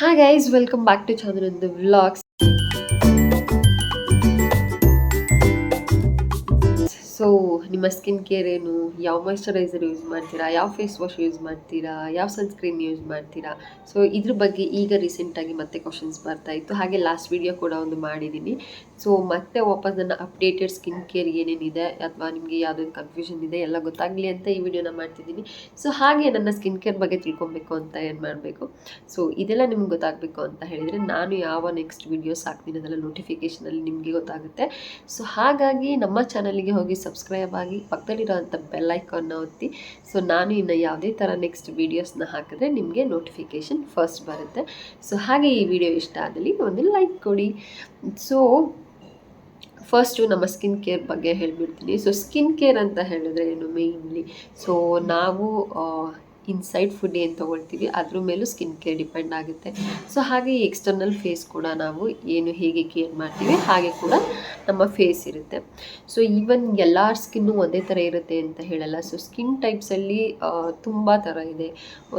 Hi guys, welcome back to Chandran's Vlogs. So ನಿಮ್ಮ skin care ಏನು, ಯಾವ moisturiser use ಮಾಡ್ತೀರಾ, ಯಾವ ಫೇಸ್ ವಾಶ್ ಯೂಸ್ ಮಾಡ್ತೀರಾ, ಯಾವ ಸನ್ಸ್ಕ್ರೀನ್ ಯೂಸ್ ಮಾಡ್ತೀರಾ, ಸೊ ಇದ್ರ ಬಗ್ಗೆ ಈಗ ರೀಸೆಂಟಾಗಿ ಮತ್ತೆ ಕ್ವಶನ್ಸ್ ಬರ್ತಾ ಇತ್ತು. ಹಾಗೆ ಲಾಸ್ಟ್ ವಿಡಿಯೋ ಕೂಡ ಒಂದು ಮಾಡಿದ್ದೀನಿ. ಸೊ ಮತ್ತೆ ವಾಪಸ್ ನನ್ನ ಅಪ್ಡೇಟೆಡ್ ಸ್ಕಿನ್ ಕೇರ್ ಏನೇನಿದೆ ಅಥವಾ ನಿಮಗೆ ಯಾವುದೊಂದು ಕನ್ಫ್ಯೂಷನ್ ಇದೆ ಎಲ್ಲ ಗೊತ್ತಾಗಲಿ ಅಂತ ಈ ವಿಡಿಯೋನ ಮಾಡ್ತಿದ್ದೀನಿ. ಸೊ ಹಾಗೆ ನನ್ನ ಸ್ಕಿನ್ ಕೇರ್ ಬಗ್ಗೆ ತಿಳ್ಕೊಬೇಕು ಅಂತ ಏನು ಮಾಡಬೇಕು, ಸೊ ಇದೆಲ್ಲ ನಿಮ್ಗೆ ಗೊತ್ತಾಗಬೇಕು ಅಂತ ಹೇಳಿದರೆ ನಾನು ಯಾವ ನೆಕ್ಸ್ಟ್ ವೀಡಿಯೋಸ್ ಹಾಕ್ತೀನಿ ಅದೆಲ್ಲ ನೋಟಿಫಿಕೇಷನಲ್ಲಿ ನಿಮಗೆ ಗೊತ್ತಾಗುತ್ತೆ. ಸೊ ಹಾಗಾಗಿ ನಮ್ಮ ಚಾನಲ್ಗೆ ಹೋಗಿ ಸಬ್ಸ್ಕ್ರೈಬ್ ಆಗಿ ಪಕ್ಕದಲ್ಲಿರೋಂಥ ಬೆಲ್ ಐಕಾನ್ನ ಒತ್ತಿ. ಸೊ ನಾನು ಇನ್ನು ಯಾವುದೇ ಥರ ನೆಕ್ಸ್ಟ್ ವೀಡಿಯೋಸ್ನ ಹಾಕಿದ್ರೆ ನಿಮಗೆ ನೋಟಿಫಿಕೇಷನ್ ಫಸ್ಟ್ ಬರುತ್ತೆ. ಸೊ ಹಾಗೆ ಈ ವಿಡಿಯೋ ಇಷ್ಟ ಆದಲ್ಲಿ ಒಂದು ಲೈಕ್ ಕೊಡಿ. ಸೊ ಫಸ್ಟು ನಮ್ಮ ಸ್ಕಿನ್ ಕೇರ್ ಬಗ್ಗೆ ಹೇಳಿಬಿಡ್ತೀನಿ. ಸೊ ಸ್ಕಿನ್ ಕೇರ್ ಅಂತ ಹೇಳಿದ್ರೆ ಏನು ಮೇಯ್ನ್ಲಿ, ಸೊ ನಾವು ಇನ್ಸೈಡ್ ಫುಡ್ ಏನು ತೊಗೊಳ್ತೀವಿ ಅದ್ರ ಮೇಲೂ ಸ್ಕಿನ್ ಕೇರ್ ಡಿಪೆಂಡ್ ಆಗುತ್ತೆ. ಸೊ ಹಾಗೆ ಈ ಎಕ್ಸ್ಟರ್ನಲ್ ಫೇಸ್ ಕೂಡ ನಾವು ಏನು ಹೇಗೆ ಕೇರ್ ಮಾಡ್ತೀವಿ ಹಾಗೆ ಕೂಡ ನಮ್ಮ ಫೇಸ್ ಇರುತ್ತೆ. ಸೊ ಈವನ್ ಎಲ್ಲರ ಸ್ಕಿನ್ನು ಒಂದೇ ಥರ ಇರುತ್ತೆ ಅಂತ ಹೇಳಲ್ಲ. ಸೊ ಸ್ಕಿನ್ ಟೈಪ್ಸಲ್ಲಿ ತುಂಬ ಥರ ಇದೆ.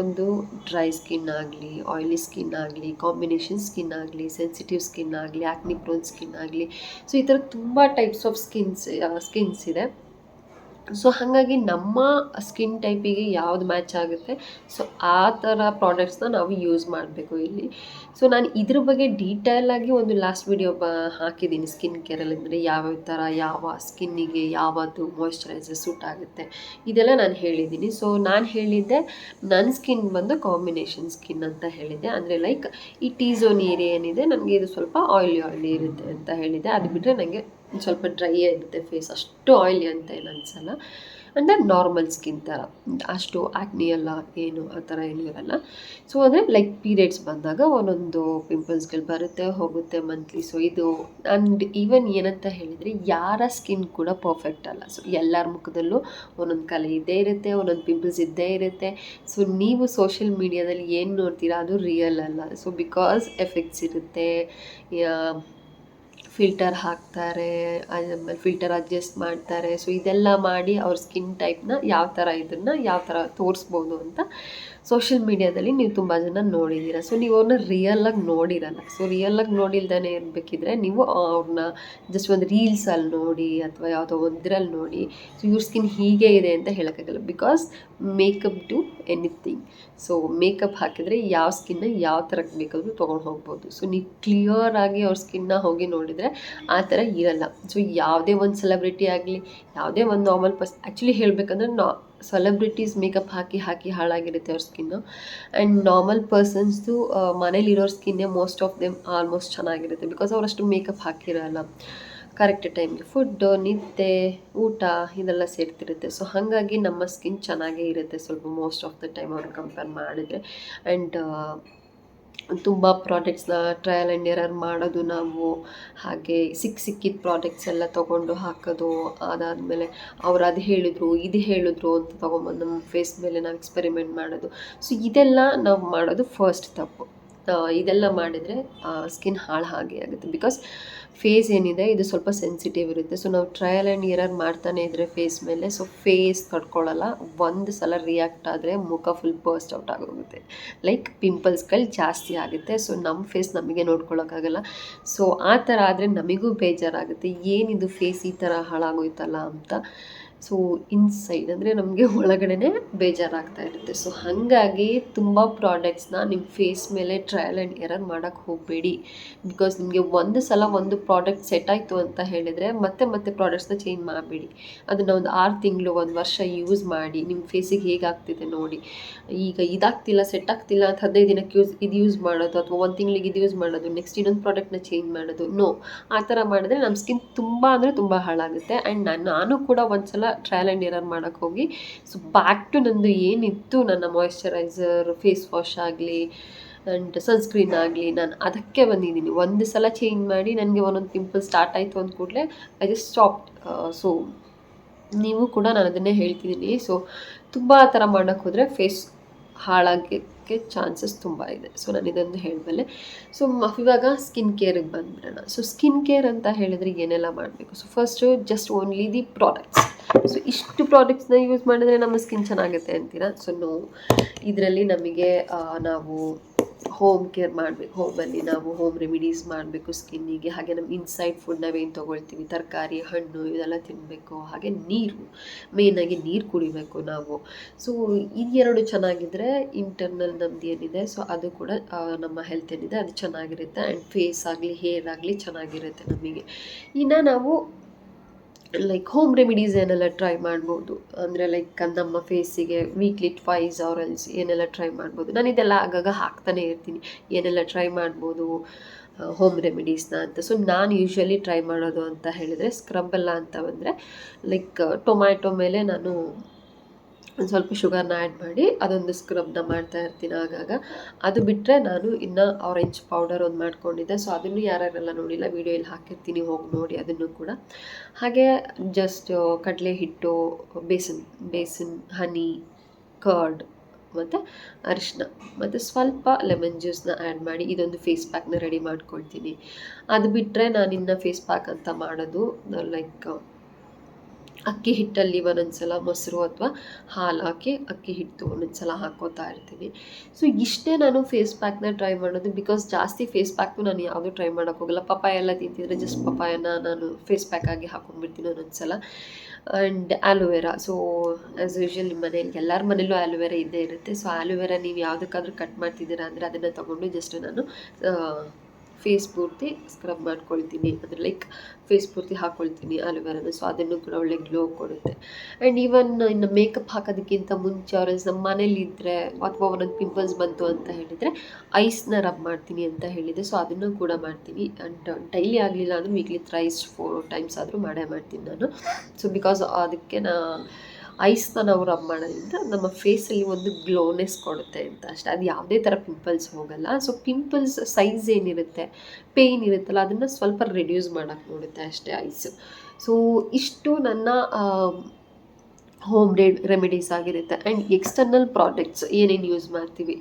ಒಂದು ಡ್ರೈ ಸ್ಕಿನ್ ಆಗಲಿ, ಆಯಿಲಿ ಸ್ಕಿನ್ ಆಗಲಿ, ಕಾಂಬಿನೇಷನ್ ಸ್ಕಿನ್ ಆಗಲಿ, ಸೆನ್ಸಿಟಿವ್ ಸ್ಕಿನ್ ಆಗಲಿ, ಆಕ್ನಿ ಪ್ರೋನ್ ಸ್ಕಿನ್ ಆಗಲಿ, ಸೊ ಈ ಥರ ತುಂಬ ಟೈಪ್ಸ್ ಆಫ್ ಸ್ಕಿನ್ಸ್ ಇದೆ. ಸೊ ಹಾಗಾಗಿ ನಮ್ಮ ಸ್ಕಿನ್ ಟೈಪಿಗೆ ಯಾವುದು ಮ್ಯಾಚ್ ಆಗುತ್ತೆ ಸೊ ಆ ಥರ ಪ್ರಾಡಕ್ಟ್ಸ್ನ ನಾವು ಯೂಸ್ ಮಾಡಬೇಕು ಇಲ್ಲಿ. ಸೊ ನಾನು ಇದ್ರ ಬಗ್ಗೆ ಡೀಟೇಲಾಗಿ ಒಂದು ಲಾಸ್ಟ್ ವಿಡಿಯೋ ಹಾಕಿದ್ದೀನಿ ಸ್ಕಿನ್ ಕೇರಲ್ಲಿ, ಅಂದರೆ ಯಾವ್ಯಾವ ಥರ ಯಾವ ಸ್ಕಿನ್ನಿಗೆ ಯಾವುದು ಮಾಯ್ಶ್ಚರೈಸರ್ ಸೂಟ್ ಆಗುತ್ತೆ ಇದೆಲ್ಲ ನಾನು ಹೇಳಿದ್ದೀನಿ. ಸೊ ನಾನು ಹೇಳಿದ್ದೆ ನನ್ನ ಸ್ಕಿನ್ ಬಂದು ಕಾಂಬಿನೇಷನ್ ಸ್ಕಿನ್ ಅಂತ ಹೇಳಿದ್ದೆ, ಅಂದರೆ ಲೈಕ್ ಈ ಟೀ ಝೋನ್ ಏರಿಯಾ ಏನಿದೆ ನನಗೆ ಇದು ಸ್ವಲ್ಪ ಆಯಿಲಿ ಇರುತ್ತೆ ಅಂತ ಹೇಳಿದ್ದೆ. ಅದು ಬಿಟ್ಟರೆ ನನಗೆ ಸ್ವಲ್ಪ ಡ್ರೈ ಇರುತ್ತೆ ಫೇಸ್, ಅಷ್ಟು ಆಯಿಲಿ ಅಂತ ಏನು ಅನಿಸಲ್ಲ. ಅಂದರೆ ನಾರ್ಮಲ್ ಸ್ಕಿನ್ ಥರ, ಅಷ್ಟು ಆಕ್ನಿ ಎಲ್ಲ ಏನು ಆ ಥರ ಏನೂ ಇರಲ್ಲ. ಸೊ ಅಂದರೆ ಲೈಕ್ ಪೀರಿಯಡ್ಸ್ ಬಂದಾಗ ಒಂದೊಂದು ಪಿಂಪಲ್ಸ್ಗಳು ಬರುತ್ತೆ ಹೋಗುತ್ತೆ ಮಂತ್ಲಿ. ಸೊ ಇದು ಆ್ಯಂಡ್ ಈವನ್ ಏನಂತ ಹೇಳಿದರೆ ಯಾರ ಸ್ಕಿನ್ ಕೂಡ ಪರ್ಫೆಕ್ಟ್ ಅಲ್ಲ. ಸೊ ಎಲ್ಲರ ಮುಖದಲ್ಲೂ ಒಂದೊಂದು ಕಲೆ ಇದ್ದೇ ಇರುತ್ತೆ, ಒಂದೊಂದು ಪಿಂಪಲ್ಸ್ ಇದ್ದೇ ಇರುತ್ತೆ. ಸೊ ನೀವು ಸೋಷಿಯಲ್ ಮೀಡಿಯಾದಲ್ಲಿ ಏನು ನೋಡ್ತೀರಾ ಅದು ರಿಯಲ್ ಅಲ್ಲ. ಸೊ ಬಿಕಾಸ್ ಎಫೆಕ್ಟ್ಸ್ ಇರುತ್ತೆ, ಫಿಲ್ಟರ್ ಹಾಕ್ತಾರೆ, ಆಮೇಲೆ ಫಿಲ್ಟರ್ ಅಡ್ಜಸ್ಟ್ ಮಾಡ್ತಾರೆ. ಸೊ ಇದೆಲ್ಲ ಮಾಡಿ ಅವ್ರ ಸ್ಕಿನ್ ಟೈಪ್ನ ಯಾವ ಥರ ಇದನ್ನು ಯಾವ ಥರ ತೋರಿಸ್ಬೋದು ಅಂತ ಸೋಷಿಯಲ್ ಮೀಡಿಯಾದಲ್ಲಿ ನೀವು ತುಂಬ ಜನ ನೋಡಿದ್ದೀರ. ಸೊ ನೀವು ಅವ್ರನ್ನ ರಿಯಲಾಗಿ ನೋಡಿರಲ್ಲ. ಸೊ ರಿಯಲಾಗಿ ನೋಡಿಲ್ದೇ ಇರಬೇಕಿದ್ರೆ ನೀವು ಅವ್ರನ್ನ ಜಸ್ಟ್ ಒಂದು ರೀಲ್ಸಲ್ಲಿ ನೋಡಿ ಅಥವಾ ಯಾವುದೋ ಒಂದ್ರಲ್ಲಿ ನೋಡಿ ಸೊ ಇವ್ರ ಸ್ಕಿನ್ ಹೀಗೆ ಇದೆ ಅಂತ ಹೇಳೋಕ್ಕಾಗಲ್ಲ. Because makeup to anything. So makeup ಹಾಕಿದರೆ ಯಾವ ಸ್ಕಿನ್ನ ಯಾವ ಥರಕ್ಕೆ ಬೇಕಾದರೂ ತೊಗೊಂಡು ಹೋಗ್ಬೋದು. ಸೊ ನೀವು ಕ್ಲಿಯರಾಗಿ ಅವ್ರ ಸ್ಕಿನ್ನ ಹೋಗಿ ನೋಡಿದರೆ ಆ ಥರ ಇರಲ್ಲ. ಸೊ ಯಾವುದೇ ಒಂದು ಸೆಲೆಬ್ರಿಟಿ ಆಗಲಿ, ಯಾವುದೇ ಒಂದು ನಾರ್ಮಲ್ ಆ್ಯಕ್ಚುಲಿ ಹೇಳಬೇಕಂದ್ರೆ ಸೆಲೆಬ್ರಿಟೀಸ್ ಮೇಕಪ್ ಹಾಕಿ ಹಾಳಾಗಿರುತ್ತೆ ಅವ್ರ ಸ್ಕಿನ್ನು. ಆ್ಯಂಡ್ ನಾರ್ಮಲ್ ಪರ್ಸನ್ಸ್ದು ಮನೇಲಿರೋರ ಸ್ಕಿನ್ನೇ ಮೋಸ್ಟ್ ಆಫ್ ದೆಮ್ ಆಲ್ಮೋಸ್ಟ್ ಚೆನ್ನಾಗಿರುತ್ತೆ. ಬಿಕಾಸ್ ಅವರಷ್ಟು ಮೇಕಪ್ ಹಾಕಿರಲ್ಲ, ಕರೆಕ್ಟ್ ಟೈಮ್ಗೆ ಫುಡ್ಡು, ನಿದ್ದೆ, ಊಟ ಇದೆಲ್ಲ ಸೇರ್ತಿರುತ್ತೆ. ಸೊ ಹಾಗಾಗಿ ನಮ್ಮ ಸ್ಕಿನ್ ಚೆನ್ನಾಗೇ ಇರುತ್ತೆ ಸ್ವಲ್ಪ ಮೋಸ್ಟ್ ಆಫ್ ದ ಟೈಮ್ ಅವ್ರಿಗೆ ಕಂಪೇರ್ ಮಾಡಿದರೆ. ಆ್ಯಂಡ್ ತುಂಬ ಪ್ರಾಡಕ್ಟ್ಸ್ನ ಟ್ರಯಲ್ ಆ್ಯಂಡ್ ಎರರ್ ಮಾಡೋದು ನಾವು, ಹಾಗೆ ಸಿಕ್ಕಿದ ಪ್ರಾಡಕ್ಟ್ಸ್ ಎಲ್ಲ ತೊಗೊಂಡು ಹಾಕೋದು, ಅದಾದಮೇಲೆ ಅವ್ರು ಅದು ಹೇಳಿದ್ರು ಇದು ಹೇಳಿದ್ರು ಅಂತ ತೊಗೊಂಬಂದು ನಮ್ಮ ಫೇಸ್ ಮೇಲೆ ನಾವು ಎಕ್ಸ್ಪೆರಿಮೆಂಟ್ ಮಾಡೋದು. ಸೊ ಇದೆಲ್ಲ ನಾವು ಮಾಡೋದು ಫಸ್ಟ್ ತಪ್ಪು. ಇದೆಲ್ಲ ಮಾಡಿದರೆ ಸ್ಕಿನ್ ಹಾಗೆ ಆಗುತ್ತೆ. ಬಿಕಾಸ್ ಫೇಸ್ ಏನಿದೆ ಇದು ಸ್ವಲ್ಪ ಸೆನ್ಸಿಟಿವ್ ಇರುತ್ತೆ. ಸೊ ನಾವು ಟ್ರಯಲ್ ಆ್ಯಂಡ್ ಎರರ್ ಮಾಡ್ತಾನೆ ಇದ್ದರೆ ಫೇಸ್ ಮೇಲೆ, ಸೊ ಫೇಸ್ ತಡ್ಕೊಳ್ಳಲ್ಲ. ಒಂದು ಸಲ ರಿಯಾಕ್ಟ್ ಆದರೆ ಮುಖ ಫುಲ್ ಬರ್ಸ್ಟ್ ಔಟ್ ಆಗೋಗುತ್ತೆ, ಲೈಕ್ ಪಿಂಪಲ್ಸ್ಗಳು ಜಾಸ್ತಿ ಆಗುತ್ತೆ. ಸೊ ನಮ್ಮ ಫೇಸ್ ನಮಗೆ ನೋಡ್ಕೊಳ್ಳೋಕ್ಕಾಗಲ್ಲ. ಸೊ ಆ ಥರ ಆದರೆ ನಮಗೂ ಬೇಜಾರಾಗುತ್ತೆ, ಏನಿದು ಫೇಸ್ ಈ ಥರ ಹಾಳಾಗೋಯ್ತಲ್ಲ ಅಂತ. ಸೊ ಇನ್ಸೈಡ್ ಅಂದರೆ ನಮಗೆ ಒಳಗಡೆ ಬೇಜಾರಾಗ್ತಾ ಇರುತ್ತೆ. ಸೊ ಹಾಗಾಗಿ ತುಂಬ ಪ್ರಾಡಕ್ಟ್ಸ್ನ ನಿಮ್ಮ ಫೇಸ್ ಮೇಲೆ ಟ್ರಯಲ್ ಆ್ಯಂಡ್ ಎರರ್ ಮಾಡೋಕ್ಕೆ ಹೋಗಬೇಡಿ. ಬಿಕಾಸ್ ನಿಮಗೆ ಒಂದು ಸಲ ಒಂದು ಪ್ರಾಡಕ್ಟ್ ಸೆಟ್ ಆಯಿತು ಅಂತ ಹೇಳಿದರೆ ಮತ್ತೆ ಪ್ರಾಡಕ್ಟ್ಸ್ನ ಚೇಂಜ್ ಮಾಡಬೇಡಿ. ಅದನ್ನು ಒಂದು 6 ತಿಂಗಳು 1 ವರ್ಷ ಯೂಸ್ ಮಾಡಿ ನಿಮ್ಮ ಫೇಸಿಗೆ ಹೇಗಾಗ್ತಿದೆ ನೋಡಿ. ಈಗ ಇದಾಗ್ತಿಲ್ಲ ಸೆಟ್ ಆಗ್ತಿಲ್ಲ ಅಂತ 15 ದಿನಕ್ಕೆ ಇದು ಯೂಸ್ ಮಾಡೋದು ಅಥವಾ 1 ತಿಂಗಳಿಗೆ ಇದು ಯೂಸ್ ಮಾಡೋದು, ನೆಕ್ಸ್ಟ್ ಇನ್ನೊಂದು ಪ್ರಾಡಕ್ಟ್ನ ಚೇಂಜ್ ಮಾಡೋದು, ನೋ. ಆ ಥರ ಮಾಡಿದ್ರೆ ನಮ್ಮ ಸ್ಕಿನ್ ತುಂಬ ಹಾಳಾಗುತ್ತೆ. ಆ್ಯಂಡ್ ನಾನು ಕೂಡ ಒಂದು ಸಲ ಟ್ರಯಲ್ ಆ್ಯಂಡ್ ಎರರ್ ಮಾಡೋಕ್ಕೆ ಹೋಗಿ ಸೊ ಬ್ಯಾಕ್ ಟು ನಂದು ಏನಿತ್ತು ನನ್ನ ಮಾಯ್ಶ್ಚರೈಸರ್, ಫೇಸ್ ವಾಶ್ ಆಗಲಿ ಆ್ಯಂಡ್ ಸನ್ಸ್ಕ್ರೀನ್ ಆಗಲಿ ನಾನು ಅದಕ್ಕೆ ಬಂದಿದ್ದೀನಿ. ಒಂದು ಸಲ ಚೇಂಜ್ ಮಾಡಿ ನನಗೆ ಒಂದೊಂದು ಪಿಂಪಲ್ ಸ್ಟಾರ್ಟ್ ಆಯಿತು ಅಂದ ಕೂಡಲೇ ಐ ಜಸ್ಟ್ ಸ್ಟಾಪ್ಡ್. ಸೊ ನೀವು ಕೂಡ ನಾನು ಅದನ್ನೇ ಹೇಳ್ತಿದ್ದೀನಿ. ಸೊ ತುಂಬ ಆ ಥರ ಮಾಡೋಕ್ಕೆ ಹೋದರೆ ಫೇಸ್ ಹಾಳಾಗೋಕ್ಕೆ ಚಾನ್ಸಸ್ ತುಂಬ ಇದೆ. ಸೊ ನಾನು ಇದೊಂದು ಹೇಳಬಲ್ಲೆ. ಸೊ ಇವಾಗ ಸ್ಕಿನ್ ಕೇರಿಗೆ ಬಂದ್ಬಿಡೋಣ. ಸೊ ಸ್ಕಿನ್ ಕೇರ್ ಅಂತ ಹೇಳಿದರೆ ಏನೆಲ್ಲ ಮಾಡಬೇಕು. So first just only the products. So ಇಷ್ಟು ಪ್ರಾಡಕ್ಟ್ಸ್ನ ಯೂಸ್ ಮಾಡಿದ್ರೆ ನಮ್ಮ ಸ್ಕಿನ್ ಚೆನ್ನಾಗುತ್ತೆ ಅಂತೀರಾ. ಸೊ ನೋ, ಇದರಲ್ಲಿ ನಮಗೆ ನಾವು ಹೋಮ್ ಕೇರ್ ಮಾಡಬೇಕು, ಹೋಮಲ್ಲಿ ನಾವು ಹೋಮ್ ರೆಮಿಡೀಸ್ ಮಾಡಬೇಕು ಸ್ಕಿನ್ನಿಗೆ. ಹಾಗೆ ನಮ್ಮ ಇನ್ಸೈಡ್ ಫುಡ್ ನಾವೇನು ತೊಗೊಳ್ತೀವಿ, ತರಕಾರಿ, ಹಣ್ಣು ಇದೆಲ್ಲ ತಿನ್ನಬೇಕು. ಹಾಗೆ ನೀರು, ಮೇಯ್ನಾಗಿ ನೀರು ಕುಡಿಬೇಕು ನಾವು. ಸೊ ಇದೆರಡು ಚೆನ್ನಾಗಿದ್ದರೆ ಇಂಟರ್ನಲ್ ನಮ್ದು ಏನಿದೆ ಸೊ ಅದು ಕೂಡ ನಮ್ಮ ಹೆಲ್ತ್ ಏನಿದೆ ಅದು ಚೆನ್ನಾಗಿರುತ್ತೆ. ಆ್ಯಂಡ್ ಫೇಸ್ ಆಗಲಿ ಹೇರ್ ಆಗಲಿ ಚೆನ್ನಾಗಿರುತ್ತೆ ನಮಗೆ. ಇನ್ನು ನಾವು ಲೈಕ್ ಹೋಮ್ ರೆಮಿಡೀಸ್ ಏನೆಲ್ಲ ಟ್ರೈ ಮಾಡ್ಬೋದು ಅಂದರೆ ಲೈಕ್ ನಮ್ಮ ಫೇಸಿಗೆ ವೀಕ್ಲಿ ಟ್ವೈಸ್ ಆರ್ ಎಲ್ಸ್ ಏನೆಲ್ಲ ಟ್ರೈ ಮಾಡ್ಬೋದು. ನಾನು ಇದೆಲ್ಲ ಆಗಾಗ ಹಾಕ್ತಾನೆ ಇರ್ತೀನಿ, ಏನೆಲ್ಲ ಟ್ರೈ ಮಾಡ್ಬೋದು ಹೋಮ್ ರೆಮಿಡೀಸ್ನ ಅಂತ. ಸೊ ನಾನು ಯೂಶ್ವಲಿ ಟ್ರೈ ಮಾಡೋದು ಅಂತ ಹೇಳಿದರೆ ಸ್ಕ್ರಬ್ ಎಲ್ಲ ಅಂತ ಬಂದರೆ ಲೈಕ್ ಟೊಮ್ಯಾಟೊ ಮೇಲೆ ನಾನು ಒಂದು ಸ್ವಲ್ಪ ಶುಗರ್ನ ಆ್ಯಡ್ ಮಾಡಿ ಅದೊಂದು ಸ್ಕ್ರಬ್ನ ಮಾಡ್ತಾ ಇರ್ತೀನಿ ಆಗಾಗ. ಅದು ಬಿಟ್ಟರೆ ನಾನು ಇನ್ನು ಆರೆಂಜ್ ಪೌಡರ್ ಒಂದು ಮಾಡ್ಕೊಂಡಿದ್ದೆ, ಸೊ ಅದನ್ನು ಯಾರ್ಯಾರೆಲ್ಲ ನೋಡಿಲ್ಲ ವೀಡಿಯೋಯಲ್ಲಿ ಹಾಕಿರ್ತೀನಿ, ಹೋಗಿ ನೋಡಿ ಅದನ್ನು ಕೂಡ. ಹಾಗೆ ಜಸ್ಟ್ ಕಡಲೆ ಹಿಟ್ಟು, ಬೇಸನ್, ಹನಿ, ಕರ್ಡ್ ಮತ್ತು ಅರಿಶಿನ ಮತ್ತು ಸ್ವಲ್ಪ ಲೆಮನ್ ಜ್ಯೂಸ್ನ ಆ್ಯಡ್ ಮಾಡಿ ಇದೊಂದು ಫೇಸ್ ಪ್ಯಾಕ್ನ ರೆಡಿ ಮಾಡ್ಕೊಳ್ತೀನಿ. ಅದು ಬಿಟ್ಟರೆ ನಾನಿನ್ನು ಫೇಸ್ ಪ್ಯಾಕ್ ಅಂತ ಮಾಡೋದು ಲೈಕ್ ಅಕ್ಕಿ ಹಿಟ್ಟಲ್ಲಿ ಒಂದೊಂದ್ಸಲ ಮೊಸರು ಅಥವಾ ಹಾಲು ಹಾಕಿ ಅಕ್ಕಿ ಹಿಟ್ಟು ಒಂದೊಂದ್ಸಲ ಹಾಕ್ಕೋತಾ ಇರ್ತೀನಿ. ಸೊ ಇಷ್ಟೇ ನಾನು ಫೇಸ್ ಪ್ಯಾಕ್ನ ಟ್ರೈ ಮಾಡೋದು. ಬಿಕಾಸ್ ಜಾಸ್ತಿ ಫೇಸ್ ಪ್ಯಾಕ್ನು ನಾನು ಯಾವುದೂ ಟ್ರೈ ಮಾಡೋಕ್ಕೋಗಲ್ಲ. ಪಪ್ಪಾಯ ಎಲ್ಲ ತಿಂತಿದ್ರೆ ಜಸ್ಟ್ ಪಪ್ಪಾಯನ ನಾನು ಫೇಸ್ ಪ್ಯಾಕ್ ಆಗಿ ಹಾಕೊಂಡ್ಬಿಡ್ತೀನಿ ಒಂದೊಂದ್ಸಲ. And aloe vera, so as usual ನಿಮ್ಮ ಮನೇಲಿ ಎಲ್ಲರ ಮನೇಲೂ ಆ್ಯಲೋವೆರಾ ಇದ್ದೇ ಇರುತ್ತೆ. ಸೊ ಆ್ಯಲೋವೆರಾ ನೀವು ಯಾವುದಕ್ಕಾದ್ರೂ ಕಟ್ ಮಾಡ್ತಿದ್ದೀರಾ ಅಂದರೆ ಅದನ್ನು ತೊಗೊಂಡು ಜಸ್ಟ್ ನಾನು ಫೇಸ್ ಪೂರ್ತಿ ಸ್ಕ್ರಬ್ ಮಾಡ್ಕೊಳ್ತೀನಿ, ಅಂದರೆ ಲೈಕ್ ಫೇಸ್ ಪೂರ್ತಿ ಹಾಕ್ಕೊಳ್ತೀನಿ ಆಲೋವೆರಾನ. ಸೊ ಅದನ್ನು ಕೂಡ ಒಳ್ಳೆ ಗ್ಲೋ ಕೊಡುತ್ತೆ. ಆ್ಯಂಡ್ ಈವನ್ ಇನ್ನು ಮೇಕಪ್ ಹಾಕೋದಕ್ಕಿಂತ ಮುಂಚೆ ಅವ್ರ ನಮ್ಮ ಮನೇಲಿದ್ದರೆ ಅಥವಾ ಒಂದೊಂದು ಪಿಂಪಲ್ಸ್ ಬಂತು ಅಂತ ಹೇಳಿದರೆ ಐಸ್ನ ರಬ್ ಮಾಡ್ತೀನಿ ಅಂತ ಹೇಳಿದೆ. ಸೊ ಅದನ್ನು ಕೂಡ ಮಾಡ್ತೀನಿ. ಆ್ಯಂಡ್ ಡೈಲಿ ಆಗಲಿಲ್ಲ ಅಂದರೆ ವೀಕ್ಲಿ 3-4 ಟೈಮ್ಸ್ ಆದರೂ ಮಾಡೇ ಮಾಡ್ತೀನಿ ನಾನು. ಸೊ ಬಿಕಾಸ್ ಅದಕ್ಕೆ ಐಸ್ನ ನಾವು ರಬ್ ಮಾಡೋದ್ರಿಂದ ನಮ್ಮ ಫೇಸಲ್ಲಿ ಒಂದು ಗ್ಲೋನೆಸ್ ಕೊಡುತ್ತೆ ಅಂತ ಅಷ್ಟೇ. ಅದು ಯಾವುದೇ ಥರ ಪಿಂಪಲ್ಸ್ ಹೋಗಲ್ಲ. ಸೊ ಪಿಂಪಲ್ಸ್ ಸೈಜ್ ಏನಿರುತ್ತೆ, ಪೇಯ್ನ್ ಇರುತ್ತಲ್ಲ ಅದನ್ನು ಸ್ವಲ್ಪ ರಿಡ್ಯೂಸ್ ಮಾಡೋಕ್ಕೆ ನೋಡುತ್ತೆ ಅಷ್ಟೇ ಐಸು. ಸೊ ಇಷ್ಟು ನನ್ನ ಹೋಮ್ ರೆಮಿಡೀಸ್ ಆಗಿರುತ್ತೆ. ಆ್ಯಂಡ್ ಎಕ್ಸ್ಟರ್ನಲ್ ಪ್ರಾಡಕ್ಟ್ಸ್ ಏನೇನು ಯೂಸ್ ಮಾಡ್ತೀವಿ,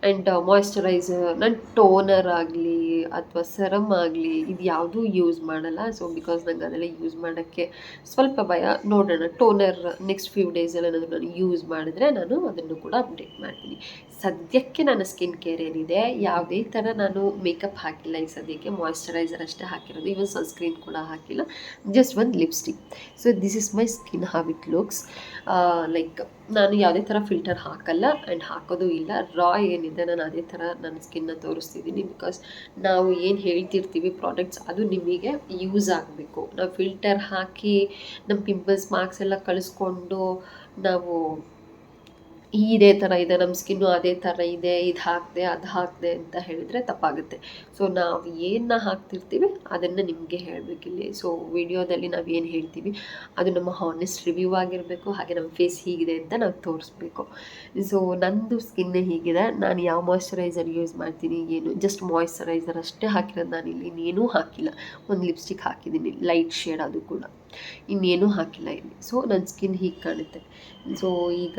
ಆ್ಯಂಡ್ ಮಾಯ್ಶ್ಚರೈಸರ್, ನಾನು ಟೋನರ್ ಆಗಲಿ ಅಥವಾ ಸೆರಮ್ ಆಗಲಿ ಇದು ಯಾವುದೂ ಯೂಸ್ ಮಾಡಲ್ಲ. ಸೊ ಬಿಕಾಸ್ ನಂಗೆ ಅದೆಲ್ಲ ಯೂಸ್ ಮಾಡೋಕ್ಕೆ ಸ್ವಲ್ಪ ಭಯ. ನೋಡೋಣ, ಟೋನರ್ ನೆಕ್ಸ್ಟ್ ಫ್ಯೂ ಡೇಸಲ್ಲಿ ಏನಾದರೂ ನಾನು ಯೂಸ್ ಮಾಡಿದ್ರೆ ನಾನು ಅದನ್ನು ಕೂಡ ಅಪ್ಡೇಟ್ ಮಾಡ್ತೀನಿ. ಸದ್ಯಕ್ಕೆ ನನ್ನ ಸ್ಕಿನ್ ಕೇರ್ ಏನಿದೆ ಯಾವುದೇ ಥರ ನಾನು ಮೇಕಪ್ ಹಾಕಿಲ್ಲ ಈ ಸದ್ಯಕ್ಕೆ. ಮಾಯ್ಶ್ಚರೈಸರ್ ಅಷ್ಟೇ ಹಾಕಿರೋದು, ಇವನ್ ಸನ್ಸ್ಕ್ರೀನ್ ಕೂಡ ಹಾಕಿಲ್ಲ, ಜಸ್ಟ್ ಒಂದು lipstick. So this is my skin how it looks. Like ನಾನು ಯಾವುದೇ ಥರ ಫಿಲ್ಟರ್ ಹಾಕಲ್ಲ ಆ್ಯಂಡ್ ಹಾಕೋದು ಇಲ್ಲ. ರಾ ಏನಿದೆ ನಾನು ಅದೇ ಥರ ನನ್ನ ಸ್ಕಿನ್ನ ತೋರಿಸ್ತಿದ್ದೀನಿ. ಬಿಕಾಸ್ ನಾವು ಏನು ಹೇಳ್ತಿರ್ತೀವಿ ಪ್ರಾಡಕ್ಟ್ಸ್ ಅದು ನಿಮಗೆ ಯೂಸ್ ಆಗಬೇಕು. ನಾವು ಫಿಲ್ಟರ್ ಹಾಕಿ ನಮ್ಮ ಪಿಂಪಲ್ಸ್ ಮಾರ್ಕ್ಸ್ ಎಲ್ಲ ಕಳಿಸ್ಕೊಂಡು ನಾವು ಇದೇ ಥರ ಇದೆ ನಮ್ಮ ಸ್ಕಿನ್ನು ಅದೇ ಥರ ಇದೆ, ಇದು ಹಾಕಿದೆ ಅದು ಹಾಕಿದೆ ಅಂತ ಹೇಳಿದರೆ ತಪ್ಪಾಗುತ್ತೆ. ಸೊ ನಾವು ಏನನ್ನ ಹಾಕ್ತಿರ್ತೀವಿ ಅದನ್ನು ನಿಮಗೆ ಹೇಳಬೇಕಿಲ್ಲಿ. ಸೊ ವಿಡಿಯೋದಲ್ಲಿ ನಾವು ಏನು ಹೇಳ್ತೀವಿ ಅದು ನಮ್ಮ ಹಾನೆಸ್ಟ್ ರಿವ್ಯೂ ಆಗಿರಬೇಕು. ಹಾಗೆ ನಮ್ಮ ಫೇಸ್ ಹೀಗಿದೆ ಅಂತ ನಾವು ತೋರಿಸ್ಬೇಕು. ಸೊ ನಂದು ಸ್ಕಿನ್ನೇ ಹೀಗಿದೆ. ನಾನು ಯಾವ ಮಾಯ್ಶ್ಚರೈಸರ್ ಯೂಸ್ ಮಾಡ್ತೀನಿ ಏನು, ಜಸ್ಟ್ ಮಾಯ್ಶ್ಚರೈಸರ್ ಅಷ್ಟೇ ಹಾಕಿರೋದು ನಾನಿಲ್ಲಿ, ಇನ್ನೇನೂ ಹಾಕಿಲ್ಲ. ಒಂದು ಲಿಪ್ಸ್ಟಿಕ್ ಹಾಕಿದ್ದೀನಿ ಲೈಟ್ ಶೇಡ್, ಅದು ಕೂಡ ಇನ್ನೇನೂ ಹಾಕಿಲ್ಲ ಇಲ್ಲಿ. ಸೊ ನನ್ನ ಸ್ಕಿನ್ ಹೀಗೆ ಕಾಣುತ್ತೆ. ಸೊ ಈಗ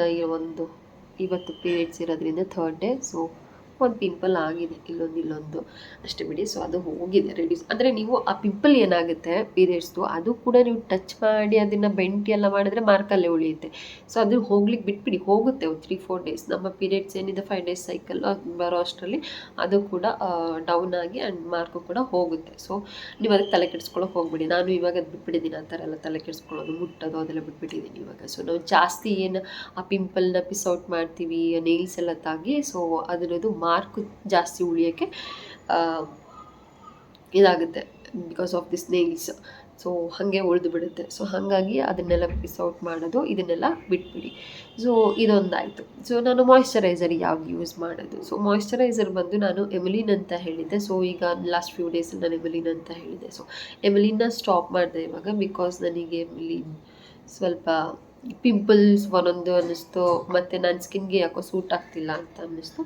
ಇವತ್ತು ಪೀರಿಯಡ್ಸ್ ಇರೋದ್ರಿಂದ 3rd ಡೇ. ಸೊ ಒಂದು ಪಿಂಪಲ್ ಆಗಿದೆ ಇಲ್ಲೊಂದು ಅಷ್ಟೇ ಬಿಡಿ. ಸೊ ಅದು ಹೋಗಿದೆ ರೆಡ್ಯೂಸ್. ಅಂದರೆ ನೀವು ಆ ಪಿಂಪಲ್ ಏನಾಗುತ್ತೆ ಪೀರಿಯಡ್ಸ್ದು ಅದು ಕೂಡ ನೀವು ಟಚ್ ಮಾಡಿ ಅದನ್ನು ಬೆಂಟಿ ಎಲ್ಲ ಮಾಡಿದ್ರೆ ಮಾರ್ಕಲ್ಲೇ ಉಳಿಯುತ್ತೆ. ಸೊ ಅದು ಹೋಗ್ಲಿಕ್ಕೆ ಬಿಟ್ಬಿಡಿ, ಹೋಗುತ್ತೆ ಒಂದು 3-4 ಡೇಸ್. ನಮ್ಮ ಪೀರಿಯಡ್ಸ್ ಏನಿದೆ 5 ಡೇಸ್ ಸೈಕಲ್ ಬರೋ ಅಷ್ಟರಲ್ಲಿ ಅದು ಕೂಡ ಡೌನ್ ಆಗಿ ಆ್ಯಂಡ್ ಮಾರ್ಕು ಕೂಡ ಹೋಗುತ್ತೆ. ಸೊ ನೀವು ಅದಕ್ಕೆ ತಲೆ ಕೆಡಿಸ್ಕೊಳ್ಳೋಕೆ ಹೋಗ್ಬಿಡಿ. ನಾನು ಇವಾಗ ಅದು ಬಿಟ್ಬಿಟ್ಟಿದ್ದೀನಿ, ಆ ಥರ ಎಲ್ಲ ತಲೆ ಕೆಡಿಸ್ಕೊಳ್ಳೋದು ಮುಟ್ಟೋದು ಅದೆಲ್ಲ ಬಿಟ್ಬಿಟ್ಟಿದ್ದೀನಿ ಇವಾಗ. ಸೊ ನಾವು ಜಾಸ್ತಿ ಏನು ಆ ಪಿಂಪಲ್ನ ಪಿಸ್ ಔಟ್ ಮಾಡ್ತೀವಿ, ನೇಲ್ಸ್ ಎಲ್ಲ ತಾಗಿ, ಸೊ ಅದರದ್ದು ಮಾರ್ಕು ಜಾಸ್ತಿ ಉಳಿಯೋಕ್ಕೆ ಇದಾಗುತ್ತೆ because of this nails. So ಹಾಗೆ ಉಳಿದು ಬಿಡುತ್ತೆ. ಸೊ ಹಾಗಾಗಿ ಅದನ್ನೆಲ್ಲ ಪಿಸ್ ಔಟ್ ಮಾಡೋದು ಇದನ್ನೆಲ್ಲ ಬಿಟ್ಬಿಡಿ. ಸೊ ಇದೊಂದಾಯಿತು. ಸೊ ನಾನು ಮಾಯ್ಶ್ಚರೈಸರ್ ಯಾವ್ದು ಯೂಸ್ ಮಾಡೋದು. ಸೊ ಮಾಯ್ಶ್ಚರೈಸರ್ ಬಂದು ನಾನು ಎಮಿಲಿನ್ ಅಂತ ಹೇಳಿದ್ದೆ. ಸೊ ಈಗ ಲಾಸ್ಟ್ ಫ್ಯೂ ಡೇಸಲ್ಲಿ ನಾನು ಎಮಿಲಿನ್ ಅಂತ ಹೇಳಿದೆ. ಸೊ ಎಮಿಲಿನ್ನ ಸ್ಟಾಪ್ ಮಾಡಿದೆ ಇವಾಗ. ಬಿಕಾಸ್ ನನಗೆ ಎಮಿಲಿನ್ ಸ್ವಲ್ಪ ಪಿಂಪಲ್ಸ್ ಒಂದೊಂದು ಅನ್ನಿಸ್ತು, ಮತ್ತು ನನ್ನ ಸ್ಕಿನ್ಗೆ ಯಾಕೋ ಸೂಟ್ ಆಗ್ತಿಲ್ಲ ಅಂತ ಅನ್ನಿಸ್ತು.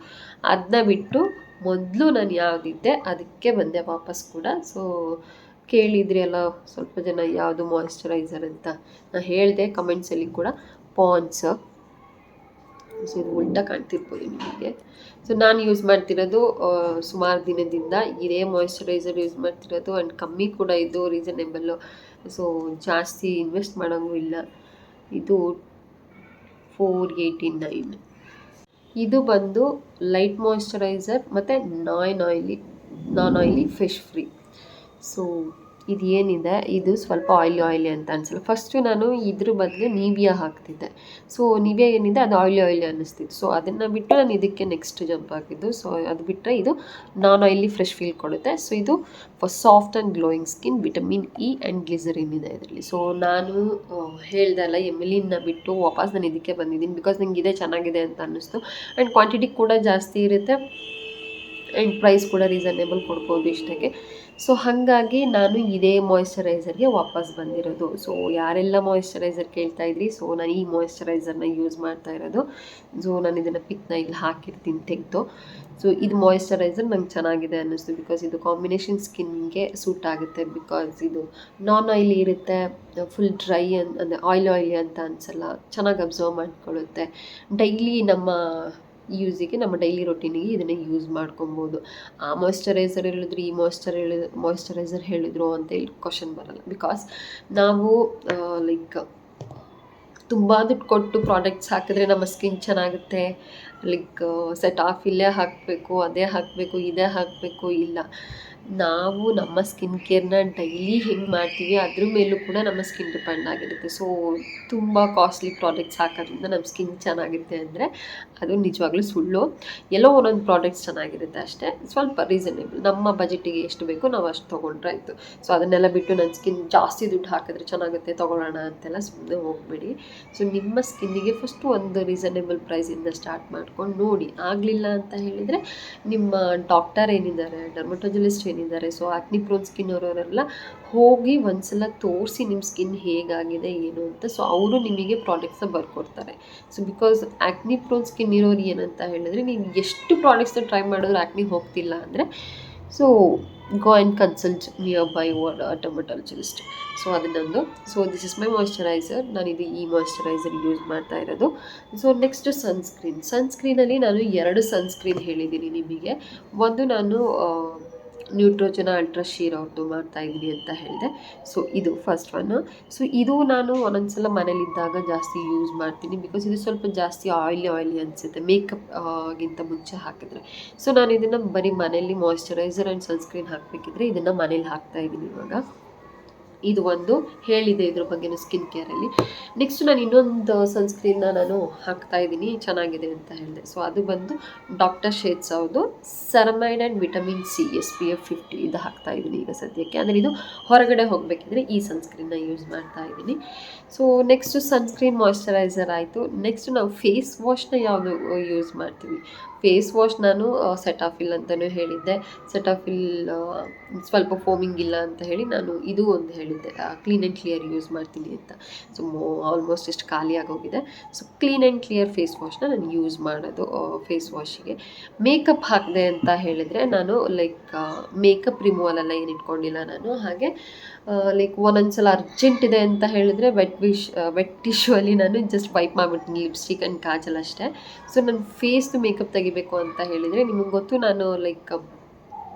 ಅದನ್ನ ಬಿಟ್ಟು ಮೊದಲು ನಾನು ಯಾವುದಿದ್ದೆ ಅದಕ್ಕೆ ಬಂದೆ ವಾಪಸ್ ಕೂಡ. ಸೊ ಕೇಳಿದ್ರಿ ಅಲ್ಲ ಸ್ವಲ್ಪ ಜನ ಯಾವುದು ಮಾಯ್ಶ್ಚರೈಸರ್ ಅಂತ, ನಾನು ಹೇಳಿದೆ ಕಮೆಂಟ್ಸಲ್ಲಿ ಕೂಡ ಪಾಂಡ್ಸ್. ಸೊ ಇದು ಉಲ್ಟಾ ಕಾಣ್ತಿರ್ಬೋದು ನಿಮಗೆ. ಸೊ ನಾನು ಯೂಸ್ ಮಾಡ್ತಿರೋದು ಸುಮಾರು ದಿನದಿಂದ ಇದೇ ಮಾಯ್ಶ್ಚರೈಸರ್ ಯೂಸ್ ಮಾಡ್ತಿರೋದು. ಆ್ಯಂಡ್ ಕಮ್ಮಿ ಕೂಡ ಇದು, ರೀಸನೇಬಲ್ಲು. ಸೊ ಜಾಸ್ತಿ ಇನ್ವೆಸ್ಟ್ ಮಾಡೋಂಗೂ ಇಲ್ಲ. ಇದು 489. ಇದು ಬಂದು ಲೈಟ್ ಮಾಯಿಶ್ಚರೈಸರ್ ಮತ್ತು ನಾನ್ ಆಯಿಲಿ ಫಿಶ್ ಫ್ರೀ. ಸೊ ಇದು ಏನಿದೆ ಇದು ಸ್ವಲ್ಪ ಆಯಿಲಿ ಅಂತ ಅನಿಸಲ್ಲ. ಫಸ್ಟು ನಾನು ಇದ್ರ ಬದಲು ನಿವಿಯಾ ಹಾಕ್ತಿದ್ದೆ. ಸೊ ನಿವಿಯಾ ಏನಿದೆ ಅದು ಆಯಿಲಿ ಅನ್ನಿಸ್ತಿತ್ತು. ಸೊ ಅದನ್ನು ಬಿಟ್ಟು ನಾನು ಇದಕ್ಕೆ ನೆಕ್ಸ್ಟ್ ಜಂಪ್ ಹಾಕಿದ್ದು. ಸೊ ಅದು ಬಿಟ್ಟರೆ ಇದು ನಾನ್ ಆಯಿಲಿ ಫ್ರೆಶ್ ಫೀಲ್ ಕೊಡುತ್ತೆ. ಸೊ ಇದು for soft and glowing skin, vitamin E and glycerine ಇದೆ ಇದರಲ್ಲಿ. ಸೊ ನಾನು ಹೇಳ್ದೆ ಅಲ್ಲ, ಎಮಿಲಿನ್ನ ಬಿಟ್ಟು ವಾಪಸ್ ನಾನು ಇದಕ್ಕೆ ಬಂದಿದ್ದೀನಿ ಬಿಕಾಸ್ ನಂಗೆ ಇದೇ ಚೆನ್ನಾಗಿದೆ ಅಂತ ಅನ್ನಿಸ್ತು. ಆ್ಯಂಡ್ ಕ್ವಾಂಟಿಟಿ ಕೂಡ ಜಾಸ್ತಿ ಇರುತ್ತೆ ಆ್ಯಂಡ್ ಪ್ರೈಸ್ ಕೂಡ ರೀಸನೇಬಲ್ ಕೊಡ್ಬೋದು ಇಷ್ಟಕ್ಕೆ. ಸೊ ಹಾಗಾಗಿ ನಾನು ಇದೇ ಮಾಯಿಶ್ಚರೈಸರ್ಗೆ ವಾಪಸ್ ಬಂದಿರೋದು. ಸೊ ಯಾರೆಲ್ಲ ಮಾಯಿಶ್ಚರೈಸರ್ ಕೇಳ್ತಾ ಇದ್ರಿ, ಸೊ ನಾನು ಈ ಮಾಯಿಶ್ಚರೈಸರ್ನ ಯೂಸ್ ಮಾಡ್ತಾ ಇರೋದು. ಸೊ ನಾನು ಇದನ್ನು ಪಿಕ್ನ ಇಲ್ಲಿ ಹಾಕಿರ್ತೀನಿ ತೆಗೆದು. ಸೊ ಇದು ಮಾಯಿಶ್ಚರೈಸರ್ ನಂಗೆ ಚೆನ್ನಾಗಿದೆ ಅನ್ನಿಸ್ತು ಬಿಕಾಸ್ ಇದು ಕಾಂಬಿನೇಷನ್ ಸ್ಕಿನ್ಗೆ ಸೂಟ್ ಆಗುತ್ತೆ. ಬಿಕಾಸ್ ಇದು ನಾನ್ ಆಯಿಲಿ ಇರುತ್ತೆ, ಫುಲ್ ಡ್ರೈ ಅಂದರೆ ಆಯಿಲಿ ಅಂತ ಅನಿಸಲ್ಲ, ಚೆನ್ನಾಗಿ ಅಬ್ಸರ್ವ್ ಮಾಡ್ಕೊಳ್ಳುತ್ತೆ. ಡೈಲಿ ನಮ್ಮ ಯೂಸಿಗೆ, ನಮ್ಮ ಡೈಲಿ ರೊಟೀನಿಗೆ ಇದನ್ನು ಯೂಸ್ ಮಾಡ್ಕೊಬೋದು. ಆ ಮಾಯಿಶ್ಚರೈಸರ್ ಹೇಳಿದ್ರು, ಈ ಮಾಯಿಶ್ಚರೈಸರ್ ಹೇಳಿದ್ರು ಅಂತ ಇಲ್ಲಿ ಕ್ವಶನ್ ಬರಲ್ಲ. ಬಿಕಾಸ್ ನಾವು ಲೈಕ್ ತುಂಬ ದುಡ್ಡು ಕೊಟ್ಟು ಪ್ರಾಡಕ್ಟ್ಸ್ ಹಾಕಿದ್ರೆ ನಮ್ಮ ಸ್ಕಿನ್ ಚೆನ್ನಾಗುತ್ತೆ, ಲೈಕ್ ಸೆಟ್ ಆಫ್ ಇಲ್ಲೇ ಹಾಕಬೇಕು, ಅದೇ ಹಾಕಬೇಕು, ಇದೇ ಹಾಕಬೇಕು, ಇಲ್ಲ. ನಾವು ನಮ್ಮ ಸ್ಕಿನ್ ಕೇರ್ನ ಡೈಲಿ ಹೆಂಗೆ ಮಾಡ್ತೀವಿ ಅದ್ರ ಮೇಲೂ ಕೂಡ ನಮ್ಮ ಸ್ಕಿನ್ ಡಿಪೆಂಡ್ ಆಗಿರುತ್ತೆ. ಸೊ ತುಂಬ ಕಾಸ್ಟ್ಲಿ ಪ್ರಾಡಕ್ಟ್ಸ್ ಹಾಕೋದ್ರಿಂದ ನಮ್ಮ ಸ್ಕಿನ್ ಚೆನ್ನಾಗಿರುತ್ತೆ ಅಂದರೆ ಅದು ನಿಜವಾಗ್ಲೂ ಸುಳ್ಳು. ಎಲ್ಲೋ ಒಂದೊಂದು ಪ್ರಾಡಕ್ಟ್ಸ್ ಚೆನ್ನಾಗಿರುತ್ತೆ ಅಷ್ಟೇ, ಸ್ವಲ್ಪ ರೀಸನೇಬಲ್, ನಮ್ಮ ಬಜೆಟಿಗೆ ಎಷ್ಟು ಬೇಕೋ ನಾವು ಅಷ್ಟು ತೊಗೊಂಡ್ರೆ ಆಯಿತು. ಸೊ ಅದನ್ನೆಲ್ಲ ಬಿಟ್ಟು ನನ್ನ ಸ್ಕಿನ್ ಜಾಸ್ತಿ ದುಡ್ಡು ಹಾಕಿದ್ರೆ ಚೆನ್ನಾಗುತ್ತೆ ತೊಗೊಳ್ಳೋಣ ಅಂತೆಲ್ಲ ಸುಮ್ಮನೆ ಹೋಗಬೇಡಿ. ಸೊ ನಿಮ್ಮ ಸ್ಕಿನ್ನಿಗೆ ಫಸ್ಟು ಒಂದು ರೀಸನೇಬಲ್ ಪ್ರೈಸಿಂದ ಸ್ಟಾರ್ಟ್ ಮಾಡ್ಕೊಂಡು ನೋಡಿ. ಆಗಲಿಲ್ಲ ಅಂತ ಹೇಳಿದರೆ ನಿಮ್ಮ ಡಾಕ್ಟರ್ ಏನಿದ್ದಾರೆ, ಡರ್ಮಟೋಲಜಿಸ್ಟ್ ಏನಿದ್ದಾರೆ, ಸೊ ಆಕ್ನಿ ಪ್ರೋನ್ ಸ್ಕಿನ್ ಅವರೆಲ್ಲ ಹೋಗಿ ಒಂದ್ಸಲ ತೋರಿಸಿ ನಿಮ್ಮ ಸ್ಕಿನ್ ಹೇಗಾಗಿದೆ ಏನು ಅಂತ. ಸೊ ಅವರು ನಿಮಗೆ ಪ್ರಾಡಕ್ಟ್ಸ್ನ ಬರ್ಕೊಡ್ತಾರೆ. So because acne prone skin ಇರೋರು ಏನಂತ ಹೇಳಿದ್ರೆ, ನೀವು ಎಷ್ಟು ಪ್ರಾಡಕ್ಟ್ಸ್ನ ಟ್ರೈ ಮಾಡಿದ್ರು ಆಕ್ನಿ ಹೋಗ್ತಿಲ್ಲ ಅಂದರೆ so go and consult nearby dermatologist. So ಅದನ್ನೊಂದು. So this is my moisturiser. ನಾನಿದು ಈ ಮಾಯಿಶ್ಚರೈಸರ್ ಯೂಸ್ ಮಾಡ್ತಾ ಇರೋದು. ಸೊ ನೆಕ್ಸ್ಟ್ ಸನ್ಸ್ಕ್ರೀನಲ್ಲಿ ನಾನು 2 ಸನ್ಸ್ಕ್ರೀನ್ ಹೇಳಿದ್ದೀನಿ ನಿಮಗೆ. ಒಂದು ನಾನು ನ್ಯೂಟ್ರೋಜನ ಅಲ್ಟ್ರಾ ಶೀರ್ ಅವ್ರದ್ದು ಮಾಡ್ತಾಯಿದ್ದೀನಿ ಅಂತ ಹೇಳಿದೆ. ಸೊ ಇದು ಫಸ್ಟ್ ಒನ್ನು. ಸೊ ಇದು ನಾನು ಒಂದೊಂದ್ಸಲ ಮನೇಲಿದ್ದಾಗ ಜಾಸ್ತಿ ಯೂಸ್ ಮಾಡ್ತೀನಿ ಬಿಕಾಸ್ ಇದು ಸ್ವಲ್ಪ ಜಾಸ್ತಿ ಆಯಿಲಿ ಅನಿಸುತ್ತೆ ಮೇಕಪ್ ಗಿಂತ ಮುಂಚೆ ಹಾಕಿದ್ರೆ. ಸೊ ನಾನು ಇದನ್ನು ಬರೀ ಮನೇಲಿ ಮಾಯಿಶ್ಚರೈಸರ್ ಆ್ಯಂಡ್ ಸನ್ಸ್ಕ್ರೀನ್ ಹಾಕಬೇಕಿದ್ರೆ ಇದನ್ನು ಮನೇಲಿ ಹಾಕ್ತಾಯಿದ್ದೀನಿ ಇವಾಗ. ಇದು ಒಂದು ಹೇಳಿದೆ ಇದ್ರ ಬಗ್ಗೆನೂ ಸ್ಕಿನ್ ಕೇರಲ್ಲಿ. ನೆಕ್ಸ್ಟ್ ನಾನು ಇನ್ನೊಂದು ಸನ್ಸ್ಕ್ರೀನ್ನ ನಾನು ಹಾಕ್ತಾಯಿದ್ದೀನಿ, ಚೆನ್ನಾಗಿದೆ ಅಂತ ಹೇಳಿದೆ. ಸೊ ಅದು ಬಂದು ಡಾಕ್ಟರ್ ಶೇಡ್ಸ್ ಅವ್ರದ್ದು ಸೆರಮೈಡ್ ಆ್ಯಂಡ್ ವಿಟಮಿನ್ ಸಿ SPF 50 ಇದು ಹಾಕ್ತಾಯಿದ್ದೀನಿ ಈಗ ಸದ್ಯಕ್ಕೆ. ಅಂದರೆ ಇದು ಹೊರಗಡೆ ಹೋಗಬೇಕಿದ್ರೆ ಈ ಸನ್ಸ್ಕ್ರೀನ್ನ ಯೂಸ್ ಮಾಡ್ತಾಯಿದ್ದೀನಿ. ಸೊ ನೆಕ್ಸ್ಟು ಸನ್ಸ್ಕ್ರೀನ್ ಮಾಯಿಶ್ಚರೈಸರ್ ಆಯಿತು. ನೆಕ್ಸ್ಟ್ ನಾವು ಫೇಸ್ ವಾಶ್ನ ಯಾವುದು ಯೂಸ್ ಮಾಡ್ತೀವಿ. ಫೇಸ್ ವಾಶ್ ನಾನು ಸೆಟಾಫಿಲ್ ಅಂತಲೂ ಹೇಳಿದ್ದೆ. ಸೆಟಾಫಿಲ್ ಸ್ವಲ್ಪ ಫೋಮಿಂಗ್ ಇಲ್ಲ ಅಂತ ಹೇಳಿ ನಾನು ಇದು ಒಂದು ಹೇಳಿದ್ದೆ, ಕ್ಲೀನ್ ಆ್ಯಂಡ್ ಕ್ಲಿಯರ್ ಯೂಸ್ ಮಾಡ್ತೀನಿ ಅಂತ. ಸೊ ಆಲ್ಮೋಸ್ಟ್ ಎಷ್ಟು ಖಾಲಿ ಆಗೋಗಿದೆ. So clean and clear face ವಾಶ್ನ ನಾನು ಯೂಸ್ ಮಾಡೋದು ಫೇಸ್ ವಾಶಿಗೆ. ಮೇಕಪ್ ಹಾಕಿದೆ ಅಂತ ಹೇಳಿದರೆ ನಾನು ಲೈಕ್ ಮೇಕಪ್ ರಿಮೂವಲ್ ಎಲ್ಲ ಏನು ಇಟ್ಕೊಂಡಿಲ್ಲ ನಾನು. ಹಾಗೆ ಲೈಕ್ ಒಂದೊಂದ್ಸಲ ಅರ್ಜೆಂಟ್ ಇದೆ ಅಂತ ಹೇಳಿದರೆ ವೆಟ್ ಟಿಶ್ಯೂಲಿ ನಾನು ಜಸ್ಟ್ ವೈಪ್ ಮಾಡಿಬಿಡ್ತೀನಿ, ಲಿಪ್ಸ್ಟಿಕ್ ಆ್ಯಂಡ್ ಕಾಜಲ್ ಅಷ್ಟೇ. ಸೊ ನನ್ನ ಫೇಸ್ದು ಮೇಕಪ್ ತೆಗಿಬೇಕು ಅಂತ ಹೇಳಿದರೆ ನಿಮಗೆ ಗೊತ್ತು, ನಾನು ಲೈಕ್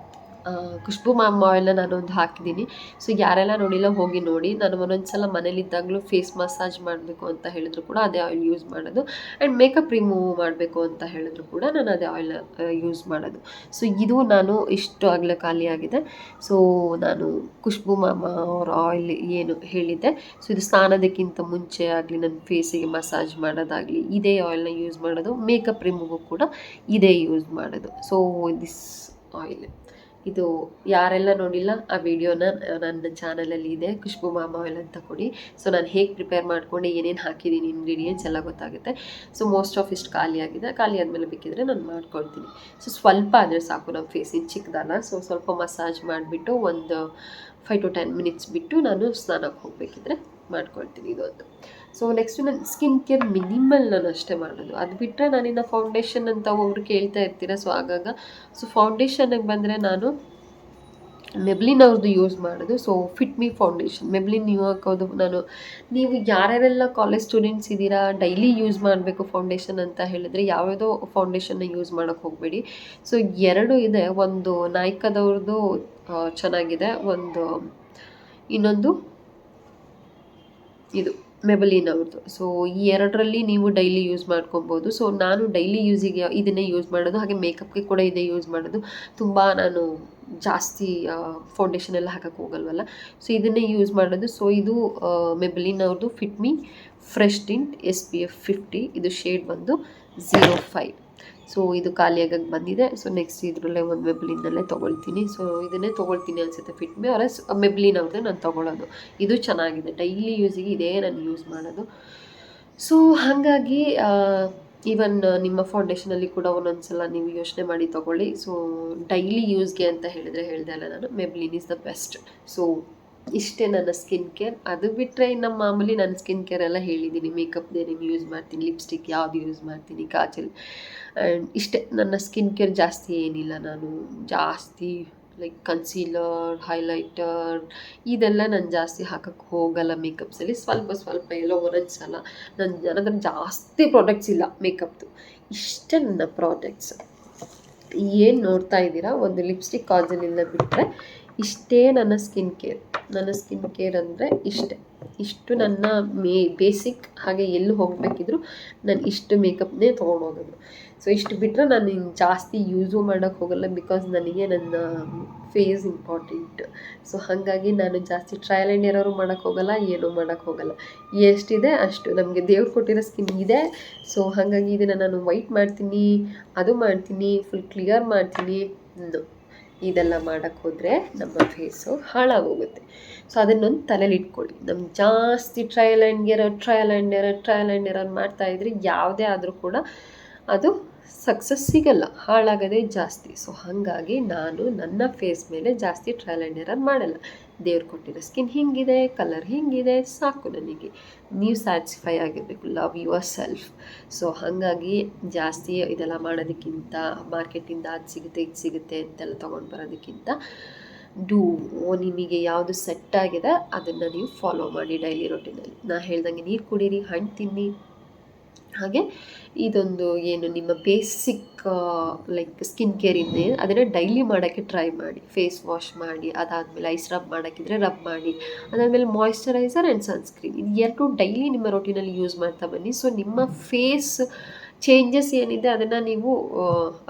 ಖುಷ್ಬು ಮಾಮ್ ಆಯಿಲ್ನ ನಾನು ಒಂದು ಹಾಕಿದ್ದೀನಿ. ಸೊ ಯಾರೆಲ್ಲ ನೋಡಿಲ್ಲ ಹೋಗಿ ನೋಡಿ. ನಾನು ಒಂದೊಂದ್ಸಲ ಮನೇಲಿದ್ದಾಗಲೂ ಫೇಸ್ ಮಸಾಜ್ ಮಾಡಬೇಕು ಅಂತ ಹೇಳಿದ್ರು ಕೂಡ ಅದೇ ಆಯಿಲ್ ಯೂಸ್ ಮಾಡೋದು. ಆ್ಯಂಡ್ ಮೇಕಪ್ ರಿಮೂವ್ ಮಾಡಬೇಕು ಅಂತ ಹೇಳಿದ್ರು ಕೂಡ ನಾನು ಅದೇ ಆಯಿಲ್ ಯೂಸ್ ಮಾಡೋದು. ಸೊ ಇದು ನಾನು ಇಷ್ಟು ಆಗಲೇ ಖಾಲಿಯಾಗಿದೆ. ಸೊ ನಾನು ಖುಷ್ಬು ಮಾಮ ಅವರ ಆಯಿಲ್ ಏನು ಹೇಳಿದ್ದೆ, ಸೊ ಇದು ಸ್ನಾನದಕ್ಕಿಂತ ಮುಂಚೆ ಆಗಲಿ ನನ್ನ ಫೇಸಿಗೆ ಮಸಾಜ್ ಮಾಡೋದಾಗಲಿ ಇದೇ ಆಯಿಲ್ನ ಯೂಸ್ ಮಾಡೋದು. ಮೇಕಪ್ ರಿಮೂವು ಕೂಡ ಇದೇ ಯೂಸ್ ಮಾಡೋದು. ಸೊ ದಿಸ್ ಆಯಿಲ್ ಇದು ಯಾರೆಲ್ಲ ನೋಡಿಲ್ಲ ಆ ವಿಡಿಯೋನ ನನ್ನ ಚಾನಲಲ್ಲಿ ಇದೆ, ಖುಷ್ಬು ಮಾಮ ಆಯಿಲ್ ಅಂತ ಕೊಡಿ. ಸೊ ನಾನು ಹೇಗೆ ಪ್ರಿಪೇರ್ ಮಾಡ್ಕೊಂಡು ಏನೇನು ಹಾಕಿದ್ದೀನಿ ಇಂಗ್ರೀಡಿಯೆಂಟ್ಸ್ ಎಲ್ಲ ಗೊತ್ತಾಗುತ್ತೆ. ಸೊ ಮೋಸ್ಟ್ ಆಫ್ ಇಷ್ಟು ಖಾಲಿ ಆದಮೇಲೆ ಬೇಕಿದ್ರೆ ನಾನು ಮಾಡ್ಕೊಳ್ತೀನಿ. ಸೊ ಸ್ವಲ್ಪ ಆದರೆ ಸಾಕು, ನಮ್ಮ ಫೇಸಿನ ಚಿಕ್ಕದಲ್ಲ. ಸೊ ಸ್ವಲ್ಪ ಮಸಾಜ್ ಮಾಡಿಬಿಟ್ಟು ಒಂದು 5 to 10 minutes ಬಿಟ್ಟು ನಾನು ಸ್ನಾನಕ್ಕೆ ಹೋಗಬೇಕಿದ್ರೆ ಮಾಡ್ಕೊಳ್ತೀನಿ ಇದೊಂದು. ಸೊ ನೆಕ್ಸ್ಟು ನನ್ನ ಸ್ಕಿನ್ ಕೇರ್ ಮಿನಿಮಲ್ ನಾನು ಅಷ್ಟೇ ಮಾಡೋದು. ಅದು ಬಿಟ್ಟರೆ ನಾನಿನ್ನು ಫೌಂಡೇಶನ್ ಅಂತ ಒಬ್ರು ಕೇಳ್ತಾ ಇರ್ತೀರ. ಸೊ ಆಗಾಗ ಸೊ ಫೌಂಡೇಶನ್ಗೆ ಬಂದರೆ ನಾನು ಮೆಬ್ಲಿನ್ ಅವ್ರದ್ದು ಯೂಸ್ ಮಾಡೋದು. ಸೊ ಫಿಟ್ ಮಿ ಫೌಂಡೇಶನ್ ಮೆಬ್ಲಿನ್ ನೀವು ಹಾಕೋದು. ನೀವು ಯಾರ್ಯಾರೆಲ್ಲ ಕಾಲೇಜ್ ಸ್ಟೂಡೆಂಟ್ಸ್ ಇದ್ದೀರಾ, ಡೈಲಿ ಯೂಸ್ ಮಾಡಬೇಕು ಫೌಂಡೇಶನ್ ಅಂತ ಹೇಳಿದರೆ ಯಾವುದೋ ಫೌಂಡೇಶನ್ನ ಯೂಸ್ ಮಾಡೋಕ್ಕೆ ಹೋಗಬೇಡಿ. ಸೊ 2 ಇದೆ, ಒಂದು ನಾಯ್ಕದವ್ರದ್ದು ಚೆನ್ನಾಗಿದೆ, ಇನ್ನೊಂದು ಇದು ಮೆಬಲಿನ್ ಅವ್ರದ್ದು. ಸೊ ಈ ಎರಡರಲ್ಲಿ ನೀವು ಡೈಲಿ ಯೂಸ್ ಮಾಡ್ಕೊಬೋದು. ಸೊ ನಾನು ಡೈಲಿ ಯೂಸಿಗೆ ಇದನ್ನೇ ಯೂಸ್ ಮಾಡೋದು, ಹಾಗೆ ಮೇಕಪ್ಗೆ ಕೂಡ ಇದೇ ಯೂಸ್ ಮಾಡೋದು. ತುಂಬ ನಾನು ಜಾಸ್ತಿ ಫೌಂಡೇಶನ್ ಎಲ್ಲ ಹಾಕಕ್ಕೆ ಹೋಗಲ್ವಲ್ಲ, ಸೊ ಇದನ್ನೇ ಯೂಸ್ ಮಾಡೋದು. ಸೊ ಇದು ಮೆಬಲಿನ್ ಅವ್ರದ್ದು ಫಿಟ್ ಮಿ ಫ್ರೆಶ್ ಟಿಂಟ್ SPF 50, ಇದು ಶೇಡ್ ಬಂದು 05. ಸೊ ಇದು ಖಾಲಿಯಾಗಕ್ಕೆ ಬಂದಿದೆ. ಸೊ ನೆಕ್ಸ್ಟ್ ಇದರಲ್ಲೇ ಒಂದು ಮೆಬ್ಲಿನಲ್ಲೇ ತೊಗೊಳ್ತೀನಿ. ಸೊ ಇದನ್ನೇ ತೊಗೊಳ್ತೀನಿ ಅನಿಸುತ್ತೆ, ಫಿಟ್ ಮಿ ಅವರ ಮೆಬ್ಲಿನ್ ಅವ್ರದ್ದೇ ನಾನು ತೊಗೊಳ್ಳೋದು. ಇದು ಚೆನ್ನಾಗಿದೆ, ಡೈಲಿ ಯೂಸಿಗೆ ಇದೇ ನಾನು ಯೂಸ್ ಮಾಡೋದು. ಸೊ ಹಾಗಾಗಿ ಈವನ್ ನಿಮ್ಮ ಫೌಂಡೇಶನಲ್ಲಿ ಕೂಡ ಒಂದೊಂದು ಸಲ ನೀವು ಯೋಚನೆ ಮಾಡಿ ತೊಗೊಳ್ಳಿ. ಸೊ ಡೈಲಿ ಯೂಸ್ಗೆ ಅಂತ ಹೇಳಿದೆ ಅಲ್ಲ ನಾನು, ಮೆಬ್ಲಿನ್ ಈಸ್ ದ ಬೆಸ್ಟ್. ಸೊ ಇಷ್ಟೇ ನನ್ನ ಸ್ಕಿನ್ ಕೇರ್. ಅದು ಬಿಟ್ಟರೆ ಇನ್ನು ಮಾಮೂಲಿ ನನ್ನ ಸ್ಕಿನ್ ಕೇರ್ ಎಲ್ಲ ಹೇಳಿದ್ದೀನಿ. ಮೇಕಪ್ದೇನೇನು ಯೂಸ್ ಮಾಡ್ತೀನಿ, ಲಿಪ್ಸ್ಟಿಕ್ ಯಾವುದು ಯೂಸ್ ಮಾಡ್ತೀನಿ, ಕಾಜಲ್, ಆ್ಯಂಡ್ ಇಷ್ಟೇ ನನ್ನ ಸ್ಕಿನ್ ಕೇರ್. ಜಾಸ್ತಿ ಏನಿಲ್ಲ, ನಾನು ಜಾಸ್ತಿ ಲೈಕ್ ಕನ್ಸೀಲರ್, ಹೈಲೈಟರ್ ಇದೆಲ್ಲ ನಾನು ಜಾಸ್ತಿ ಹಾಕಕ್ಕೆ ಹೋಗಲ್ಲ ಮೇಕಪ್ಸಲ್ಲಿ. ಸ್ವಲ್ಪ ಎಲ್ಲೋ ಒಂದೊಂದು ಸಲ. ನನ್ನ ಹತ್ರ ಜಾಸ್ತಿ ಪ್ರಾಡಕ್ಟ್ಸ್ ಇಲ್ಲ ಮೇಕಪ್ದು, ಇಷ್ಟೇ ನನ್ನ ಪ್ರಾಡಕ್ಟ್ಸ್. ಏನು ನೋಡ್ತಾ ಇದ್ದೀರಾ, ಒಂದು ಲಿಪ್ಸ್ಟಿಕ್, ಕಾಜಲಿಂದ ಬಿಟ್ಟರೆ ಇಷ್ಟೇ ನನ್ನ ಸ್ಕಿನ್ ಕೇರ್. ನನ್ನ ಸ್ಕಿನ್ ಕೇರ್ ಅಂದರೆ ಇಷ್ಟು ನನ್ನ ಬೇಸಿಕ್. ಹಾಗೆ ಎಲ್ಲಿ ಹೋಗಬೇಕಿದ್ರು ನಾನು ಇಷ್ಟು ಮೇಕಪ್ನೇ ತೊಗೊಂಡೋಗೋದು. ಸೊ ಇಷ್ಟು ಬಿಟ್ಟರೆ ನಾನು ಇನ್ನು ಜಾಸ್ತಿ ಯೂಸು ಮಾಡೋಕ್ಕೆ ಹೋಗಲ್ಲ, ಬಿಕಾಸ್ ನನಗೆ ನನ್ನ ಫೇಸ್ ಇಂಪಾರ್ಟೆಂಟ್. ಸೊ ಹಾಗಾಗಿ ನಾನು ಜಾಸ್ತಿ ಟ್ರಯಲ್ ಆ್ಯಂಡ್ ಎರರು ಮಾಡೋಕ್ಕೆ ಹೋಗಲ್ಲ, ಏನೂ ಮಾಡೋಕ್ಕೆ ಹೋಗಲ್ಲ. ಎಷ್ಟಿದೆ ಅಷ್ಟು, ನಮಗೆ ದೇವ್ರು ಕೊಟ್ಟಿರೋ ಸ್ಕಿನ್ ಇದೆ. ಸೊ ಹಾಗಾಗಿ ಇದನ್ನು ನಾನು ವೈಟ್ ಮಾಡ್ತೀನಿ, ಅದು ಮಾಡ್ತೀನಿ, ಫುಲ್ ಕ್ಲಿಯರ್ ಮಾಡ್ತೀನಿ. ಇದೆಲ್ಲ ಮಾಡೋಕ್ಕೆ ಹೋದರೆ ನಮ್ಮ ಫೇಸು ಹಾಳಾಗೋಗುತ್ತೆ. ಸೊ ಅದನ್ನೊಂದು ತಲೆಯಲ್ಲಿ ಇಟ್ಕೊಳ್ಳಿ. ನಮ್ಗೆ ಜಾಸ್ತಿ ಟ್ರಯಲ್ ಆ್ಯಂಡ್ ಎರರ್ ಮಾಡ್ತಾಯಿದ್ರೆ ಯಾವುದೇ ಆದರೂ ಕೂಡ ಅದು ಸಕ್ಸಸ್ ಸಿಗಲ್ಲ, ಹಾಳಾಗೋದೇ ಜಾಸ್ತಿ. ಸೊ ಹಾಗಾಗಿ ನಾನು ನನ್ನ ಫೇಸ್ ಮೇಲೆ ಜಾಸ್ತಿ ಟ್ರಯಲ್ ಆ್ಯಂಡ್ ಎರರ್ ಮಾಡಲ್ಲ. ದೇವ್ರು ಕೊಟ್ಟಿರೋ ಸ್ಕಿನ್ ಹಿಂಗಿದೆ, ಕಲರ್ ಹಿಂಗಿದೆ, ಸಾಕು ನನಗೆ. ನೀವು ಸ್ಯಾಟಿಸ್ಫೈ ಆಗಿರಬೇಕು, ಲವ್ ಯುವರ್ ಸೆಲ್ಫ್. ಸೊ ಹಾಗಾಗಿ ಜಾಸ್ತಿ ಇದೆಲ್ಲ ಮಾಡೋದಕ್ಕಿಂತ, ಮಾರ್ಕೆಟಿಂದ ಅದು ಸಿಗುತ್ತೆ ಇದು ಸಿಗುತ್ತೆ ಅಂತೆಲ್ಲ ತೊಗೊಂಡು ಬರೋದಕ್ಕಿಂತ ನಿಮಗೆ ಯಾವುದು ಸೆಟ್ ಆಗಿದೆ ಅದನ್ನು ನೀವು ಫಾಲೋ ಮಾಡಿ ಡೈಲಿ ರೊಟೀನಲ್ಲಿ. ನಾನು ಹೇಳ್ದಂಗೆ ನೀರು ಕುಡೀರಿ, ಹಣ್ಣು ತಿನ್ನಿ, ಹಾಗೆ ಇದೊಂದು ಏನು ನಿಮ್ಮ ಬೇಸಿಕ್ ಲೈಕ್ ಸ್ಕಿನ್ ಕೇರ್ ಇದೆ ಅದನ್ನು ಡೈಲಿ ಮಾಡೋಕ್ಕೆ ಟ್ರೈ ಮಾಡಿ. ಫೇಸ್ ವಾಶ್ ಮಾಡಿ, ಅದಾದಮೇಲೆ ಐಸ್ ರಬ್ ಮಾಡೋಕ್ಕಿದ್ರೆ ರಬ್ ಮಾಡಿ, ಅದಾದಮೇಲೆ ಮಾಯ್ಶ್ಚರೈಸರ್ ಆ್ಯಂಡ್ ಸನ್ಸ್ಕ್ರೀನ್, ಇದು ಎರಡು ಡೈಲಿ ನಿಮ್ಮ ರೊಟೀನಲ್ಲಿ ಯೂಸ್ ಮಾಡ್ತಾ ಬನ್ನಿ. ಸೊ ನಿಮ್ಮ ಫೇಸ್ ಚೇಂಜಸ್ ಏನಿದೆ ಅದನ್ನು ನೀವು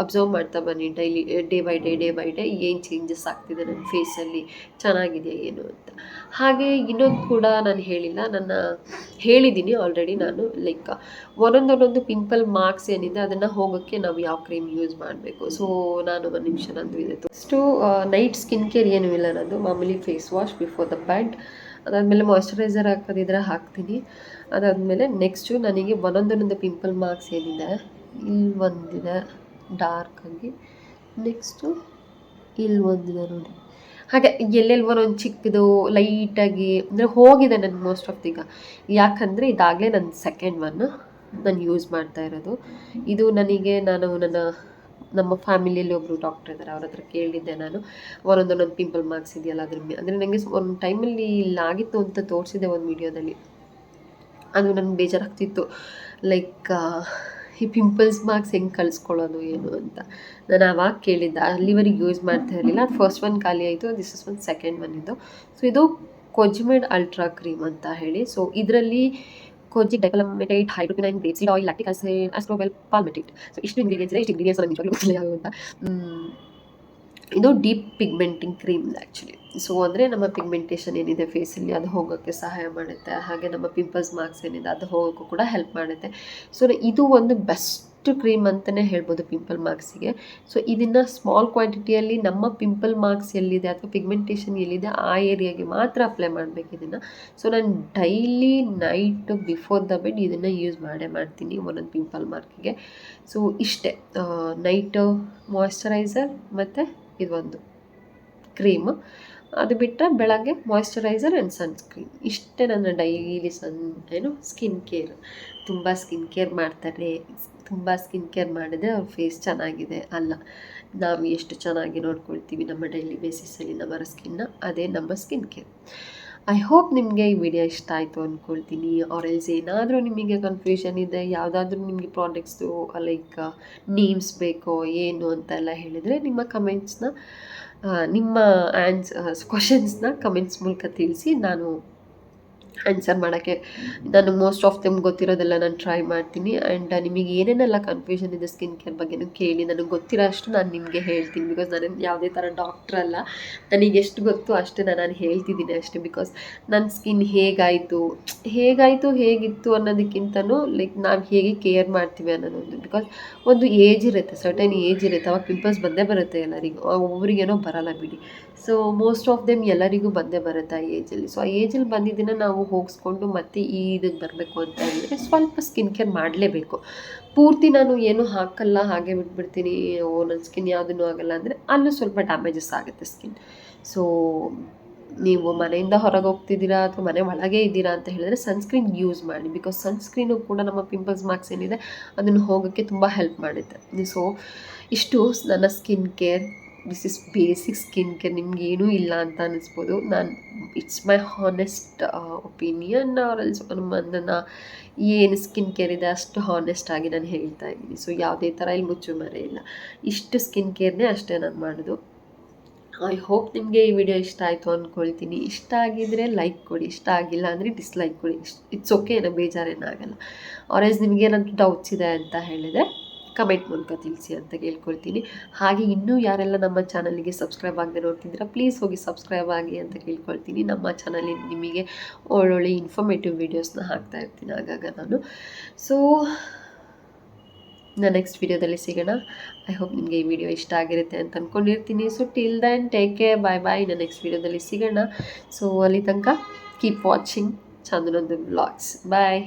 ಅಬ್ಸರ್ವ್ ಮಾಡ್ತಾ ಬನ್ನಿ ಡೈಲಿ, ಡೇ ಬೈ ಡೇ ಏನು ಚೇಂಜಸ್ ಆಗ್ತಿದೆ ನನ್ನ ಫೇಸಲ್ಲಿ, ಚೆನ್ನಾಗಿದೆಯಾ ಏನು ಅಂತ. ಹಾಗೆ ಇನ್ನೊಂದು ಕೂಡ ನಾನು ಹೇಳಿದ್ದೀನಿ ಆಲ್ರೆಡಿ. ನಾನು ಲೈಕ್ ಒಂದೊಂದು ಪಿಂಪಲ್ ಮಾರ್ಕ್ಸ್ ಏನಿದೆ ಅದನ್ನು ಹೋಗೋಕ್ಕೆ ನಾವು ಯಾವ ಕ್ರೀಮ್ ಯೂಸ್ ಮಾಡಬೇಕು. ಸೊ ನಾನು ಒಂದು ನಿಮಿಷ ನಂದು ಇದೆ ಅಷ್ಟು ನೈಟ್ ಸ್ಕಿನ್ ಕೇರ್ ಏನೂ ಇಲ್ಲ ನಂದು. ಮಾಮೂಲಿ face wash before the bed, ಅದಾದಮೇಲೆ ಮಾಯ್ಶ್ಚರೈಸರ್ ಹಾಕೋದಿದ್ರೆ ಹಾಕ್ತೀನಿ. ಅದಾದಮೇಲೆ ನೆಕ್ಸ್ಟು ನನಗೆ ಒಂದೊಂದು ಪಿಂಪಲ್ ಮಾರ್ಕ್ಸ್ ಏನಿದೆ, ಇಲ್ಲಿ ಒಂದಿದೆ ಡಾರ್ಕಾಗಿ, ನೆಕ್ಸ್ಟು ಇಲ್ಲಿ ಒಂದಿದೆ ನೋಡಿ. ಹಾಗೆ ಎಲ್ಲೆಲ್ಲಿ ಒಂದೊಂದು ಚಿಕ್ಕದು ಲೈಟಾಗಿ ಅಂದರೆ ಹೋಗಿದೆ ನನ್ನ ಮೋಸ್ಟ್ ಆಫ್ ಈಗ. ಯಾಕಂದರೆ ಇದಾಗಲೇ ನನ್ನ ಸೆಕೆಂಡ್ ಒನ್ ನಾನು ಯೂಸ್ ಮಾಡ್ತಾ ಇರೋದು. ಇದು ನನಗೆ ನಮ್ಮ ಫ್ಯಾಮಿಲಿಯಲ್ಲಿ ಒಬ್ಬರು ಡಾಕ್ಟರ್ ಇದ್ದಾರೆ, ಅವ್ರ ಹತ್ರ ಕೇಳಿದ್ದೆ ನಾನು. ಒಂದೊಂದು ಪಿಂಪಲ್ ಮಾರ್ಕ್ಸ್ ಇದೆಯಲ್ಲ ಅದ್ರ ಮೇಲೆ, ಅಂದರೆ ನನಗೆ ಒಂದು ಟೈಮಲ್ಲಿ ಇಲ್ಲಾಗಿತ್ತು ಅಂತ ತೋರಿಸಿದೆ ಒಂದು ವಿಡಿಯೋದಲ್ಲಿ. ಅದು ನನಗೆ ಬೇಜಾರಾಗ್ತಿತ್ತು, ಲೈಕ್ ಈ ಪಿಂಪಲ್ಸ್ ಮಾರ್ಕ್ಸ್ ಹೆಂಗೆ ಕಳಿಸ್ಕೊಳ್ಳೋದು ಏನು ಅಂತ. ನಾನು ಆವಾಗ ಕೇಳಿದ್ದೆ, ಅಲ್ಲಿವರೆಗೆ ಯೂಸ್ ಮಾಡ್ತಾ ಇರಲಿಲ್ಲ. ಅದು ಫಸ್ಟ್ ಒನ್ ಖಾಲಿ ಆಯಿತು, ದಿಸ್ ಇಸ್ ಒಂದು ಸೆಕೆಂಡ್ ಒನ್ ಇದು. ಸೊ ಇದು ಕೊಜಿಮೆಡ್ ಅಲ್ಟ್ರಾ ಕ್ರೀಮ್ ಅಂತ ಹೇಳಿ. ಸೊ ಇದರಲ್ಲಿ ಕೋಜಿ ಡೈಕ್ಲಮೇಟೇಟ್, ಹೈಡ್ರೋಕ್ವಿನೈನ್, ಗ್ರೇಪ್ಸೀಡ್ ಆಯಿಲ್, ಲ್ಯಾಕ್ಟಿಕ್ ಆಸಿಡ್, ಆಸ್ಟ್ರೋಬೆಲ್, ಪಾಲ್ಮೆಟೇಟ್. ಸೊ ಇಷ್ಟು ಇಂಗ್ರೀಡಿಯೆಂಟ್ಸ್ ಇದೆ. ಇಷ್ಟು ಇಂಗ್ರೀಡಿಯೆಂಟ್ಸ್ ನನಗೆ ನಿಜವಾಗ್ಲೂ ಗೊತ್ತಿಲ್ಲ ಯಾವ ಅಂತ. ಇದು ಡೀಪ್ ಪಿಗ್ಮೆಂಟಿಂಗ್ ಕ್ರೀಮ್ ಆ್ಯಕ್ಚುಲಿ. ಸೊ ಅಂದರೆ ನಮ್ಮ ಪಿಗ್ಮೆಂಟೇಷನ್ ಏನಿದೆ ಫೇಸಲ್ಲಿ ಅದು ಹೋಗೋಕ್ಕೆ ಸಹಾಯ ಮಾಡುತ್ತೆ. ಹಾಗೆ ನಮ್ಮ ಪಿಂಪಲ್ಸ್ ಮಾರ್ಕ್ಸ್ ಏನಿದೆ ಅದು ಹೋಗೋಕ್ಕೂ ಕೂಡ ಹೆಲ್ಪ್ ಮಾಡುತ್ತೆ. ಸೊ ಇದು ಒಂದು ಬೆಸ್ಟ್ ಕ್ರೀಮ್ ಅಂತಲೇ ಹೇಳ್ಬೋದು ಪಿಂಪಲ್ ಮಾರ್ಕ್ಸಿಗೆ. ಸೊ ಇದನ್ನು ಸ್ಮಾಲ್ ಕ್ವಾಂಟಿಟಿಯಲ್ಲಿ ನಮ್ಮ ಪಿಂಪಲ್ ಮಾರ್ಕ್ಸ್ ಎಲ್ಲಿದೆ ಅಥವಾ ಪಿಗ್ಮೆಂಟೇಷನ್ ಎಲ್ಲಿದೆ ಆ ಏರಿಯಾಗೆ ಮಾತ್ರ ಅಪ್ಲೈ ಮಾಡಬೇಕು ಇದನ್ನು. ಸೊ ನಾನು daily night before the bed ಇದನ್ನು ಯೂಸ್ ಮಾಡ್ತೀನಿ ಒಂದೊಂದು ಪಿಂಪಲ್ ಮಾರ್ಕಿಗೆ. ಸೊ ಇಷ್ಟೇ, ನೈಟು ಮಾಯ್ಶ್ಚರೈಸರ್ ಮತ್ತು ಇದೊಂದು ಕ್ರೀಮು, ಅದು ಬಿಟ್ಟರೆ ಬೆಳಗ್ಗೆ ಮಾಯ್ಶ್ಚರೈಸರ್ ಆ್ಯಂಡ್ ಸನ್ಸ್ಕ್ರೀನ್. ಇಷ್ಟೇ ನನ್ನ ಡೈಲಿ ಸ್ಕಿನ್ ಕೇರ್. ತುಂಬ ಸ್ಕಿನ್ ಕೇರ್ ಮಾಡ್ತಾರೆ, ತುಂಬ ಸ್ಕಿನ್ ಕೇರ್ ಮಾಡಿದ್ರೆ ಅವ್ರ ಫೇಸ್ ಚೆನ್ನಾಗಿದೆ ಅಲ್ಲ, ನಾವು ಎಷ್ಟು ಚೆನ್ನಾಗಿ ನೋಡ್ಕೊಳ್ತೀವಿ ನಮ್ಮ ಡೈಲಿ ಬೇಸಿಸಲ್ಲಿ ನಮ್ಮ ಸ್ಕಿನ್ನ, ಅದೇ ನಮ್ಮ ಸ್ಕಿನ್ ಕೇರ್. ಐ ಹೋಪ್ ನಿಮಗೆ ಈ ವಿಡಿಯೋ ಇಷ್ಟ ಆಯಿತು ಅಂದ್ಕೊಳ್ತೀನಿ. ಆರ್ ಎಲ್ಸ್ ಏನಾದರೂ ನಿಮಗೆ ಕನ್ಫ್ಯೂಷನ್ ಇದೆ, ಯಾವುದಾದ್ರೂ ನಿಮಗೆ ಪ್ರಾಡಕ್ಟ್ಸ್ದು ಲೈಕ್ ನೇಮ್ಸ್ ಬೇಕೋ ಏನು ಅಂತೆಲ್ಲ ಹೇಳಿದರೆ ನಿಮ್ಮ ಕಮೆಂಟ್ಸ್ನ, ನಿಮ್ಮ ಕ್ವಶನ್ಸ್ನ ಕಮೆಂಟ್ಸ್ ಮೂಲಕ ತಿಳಿಸಿ. ನಾನು ಆನ್ಸರ್ ಮಾಡೋಕ್ಕೆ. ನಾನು ಮೋಸ್ಟ್ ಆಫ್ ದೆಮ್ ಗೊತ್ತಿರೋದೆಲ್ಲ ನಾನು ಟ್ರೈ ಮಾಡ್ತೀನಿ. ಆ್ಯಂಡ್ ನಿಮಗೆ ಏನೇನೆಲ್ಲ ಕನ್ಫ್ಯೂಷನ್ ಇದೆ ಸ್ಕಿನ್ ಕೇರ್ ಬಗ್ಗೆನೂ ಕೇಳಿ, ನನಗೆ ಗೊತ್ತಿರೋ ಅಷ್ಟು ನಾನು ನಿಮಗೆ ಹೇಳ್ತೀನಿ. ಬಿಕಾಸ್ ನಾನು ಯಾವುದೇ ಥರ ಡಾಕ್ಟ್ರ್ ಅಲ್ಲ, ನನಗೆ ಎಷ್ಟು ಗೊತ್ತು ಅಷ್ಟೇ ನಾನು ಹೇಳ್ತಿದ್ದೀನಿ ಅಷ್ಟೇ. ಬಿಕಾಸ್ ನನ್ನ ಸ್ಕಿನ್ ಹೇಗಿತ್ತು ಅನ್ನೋದಕ್ಕಿಂತನೂ ಲೈಕ್ ನಾವು ಹೇಗೆ ಕೇರ್ ಮಾಡ್ತೀವಿ ಅನ್ನೋದೊಂದು. ಬಿಕಾಸ್ ಒಂದು ಏಜ್ ಇರುತ್ತೆ, ಸರ್ಟನ್ ಏಜ್ ಇರುತ್ತೆ, ಅವಾಗ ಪಿಂಪಲ್ಸ್ ಬಂದೇ ಬರುತ್ತೆ ಎಲ್ಲರಿಗೂ, ಒಬ್ರಿಗೇನೋ ಬರಲ್ಲ ಬಿಡಿ. ಸೊ ಮೋಸ್ಟ್ ಆಫ್ ದೆಮ್ ಎಲ್ಲರಿಗೂ ಬಂದೇ ಬರುತ್ತೆ ಆ ಏಜಲ್ಲಿ. ಸೊ ಆ ಏಜಲ್ಲಿ ಬಂದಿದ್ದನ್ನು ನಾವು ಹೋಗಿಸ್ಕೊಂಡು ಮತ್ತೆ ಈ ಇದಕ್ಕೆ ಬರಬೇಕು ಅಂತ ಹೇಳಿದ್ರೆ ಸ್ವಲ್ಪ ಸ್ಕಿನ್ ಕೇರ್ ಮಾಡಲೇಬೇಕು. ಪೂರ್ತಿ ನಾನು ಏನೂ ಹಾಕಲ್ಲ, ಹಾಗೆ ಬಿಟ್ಬಿಡ್ತೀನಿ, ನನ್ನ ಸ್ಕಿನ್ ಯಾವುದೂ ಆಗಲ್ಲ ಅಂದರೆ ಅಲ್ಲೂ ಸ್ವಲ್ಪ ಡ್ಯಾಮೇಜಸ್ ಆಗುತ್ತೆ ಸ್ಕಿನ್. ಸೊ ನೀವು ಮನೆಯಿಂದ ಹೊರಗೆ ಹೋಗ್ತಿದ್ದೀರಾ ಅಥವಾ ಮನೆ ಒಳಗೆ ಇದ್ದೀರಾ ಅಂತ ಹೇಳಿದ್ರೆ ಸನ್ಸ್ಕ್ರೀನ್ ಯೂಸ್ ಮಾಡಿ. ಬಿಕಾಸ್ ಸನ್ಸ್ಕ್ರೀನು ಕೂಡ ನಮ್ಮ ಪಿಂಪಲ್ಸ್ ಮಾರ್ಕ್ಸ್ ಏನಿದೆ ಅದನ್ನು ಹೋಗೋಕ್ಕೆ ತುಂಬ ಹೆಲ್ಪ್ ಮಾಡುತ್ತೆ. ಸೊ ಇಷ್ಟು ನನ್ನ skin care. This is basic skin care. ನಿಮ್ಗೇನೂ ಇಲ್ಲ ಅಂತ ಅನ್ನಿಸ್ಬೋದು. It's my honest opinion or else ನನ್ನ ಏನು ಸ್ಕಿನ್ ಕೇರ್ ಇದೆ ಅಷ್ಟು ಹಾನೆಸ್ಟಾಗಿ ನಾನು ಹೇಳ್ತಾ ಇದ್ದೀನಿ. ಸೊ ಯಾವುದೇ ಥರ ಇಲ್ಲಿ ಮುಚ್ಚುಮರೆ ಇಲ್ಲ, ಇಷ್ಟು ಸ್ಕಿನ್ ಕೇರ್ನೇ ಅಷ್ಟೇ ನಾನು ಮಾಡೋದು. ಐ ಹೋಪ್ ನಿಮಗೆ ಈ ವಿಡಿಯೋ ಇಷ್ಟ ಆಯಿತು ಅಂದ್ಕೊಳ್ತೀನಿ. ಇಷ್ಟ ಆಗಿದ್ದರೆ ಲೈಕ್ ಕೊಡಿ, ಇಷ್ಟ ಆಗಿಲ್ಲ ಅಂದರೆ ಡಿಸ್ಲೈಕ್ ಕೊಡಿ. ಇಟ್ಸ್ ಓಕೆ, ಏನೋ ಬೇಜಾರೇನಾಗಲ್ಲ. ಆರೆಲ್ಸ್ ನಿಮಗೆ ಏನಾದರೂ ಡೌಟ್ಸ್ ಇದೆ ಅಂತ ಹೇಳಿದರೆ ಕಮೆಂಟ್ ಮೂಲಕ ತಿಳಿಸಿ ಅಂತ ಕೇಳ್ಕೊಳ್ತೀನಿ. ಹಾಗೆ ಇನ್ನೂ ಯಾರೆಲ್ಲ ನಮ್ಮ ಚಾನಲ್ಗೆ ಸಬ್ಸ್ಕ್ರೈಬ್ ಆಗದೆ ನೋಡ್ತಿದ್ದೀರಾ ಪ್ಲೀಸ್ ಹೋಗಿ ಸಬ್ಸ್ಕ್ರೈಬ್ ಆಗಿ ಅಂತ ಕೇಳ್ಕೊಳ್ತೀನಿ. ನಮ್ಮ ಚಾನಲಲ್ಲಿ ನಿಮಗೆ ಒಳ್ಳೊಳ್ಳೆ ಇನ್ಫಾರ್ಮೇಟಿವ್ ವೀಡಿಯೋಸ್ನ ಹಾಕ್ತಾ ಇರ್ತೀನಿ ಆಗಾಗ ನಾನು. ಸೊ ನೆಕ್ಸ್ಟ್ ವಿಡಿಯೋದಲ್ಲಿ ಸಿಗೋಣ. ಐ ಹೋಪ್ ನಿಮಗೆ ಈ ವಿಡಿಯೋ ಇಷ್ಟ ಆಗಿರುತ್ತೆ ಅಂತ ಅಂದ್ಕೊಂಡಿರ್ತೀನಿ. So till then take care, bye. Next ವಿಡಿಯೋದಲ್ಲಿ ಸಿಗೋಣ. ಸೊ ಅಲ್ಲಿ ತನಕ ಕೀಪ್ ವಾಚಿಂಗ್ ಚಂದನದ ವ್ಲಾಗ್ಸ್. ಬಾಯ್.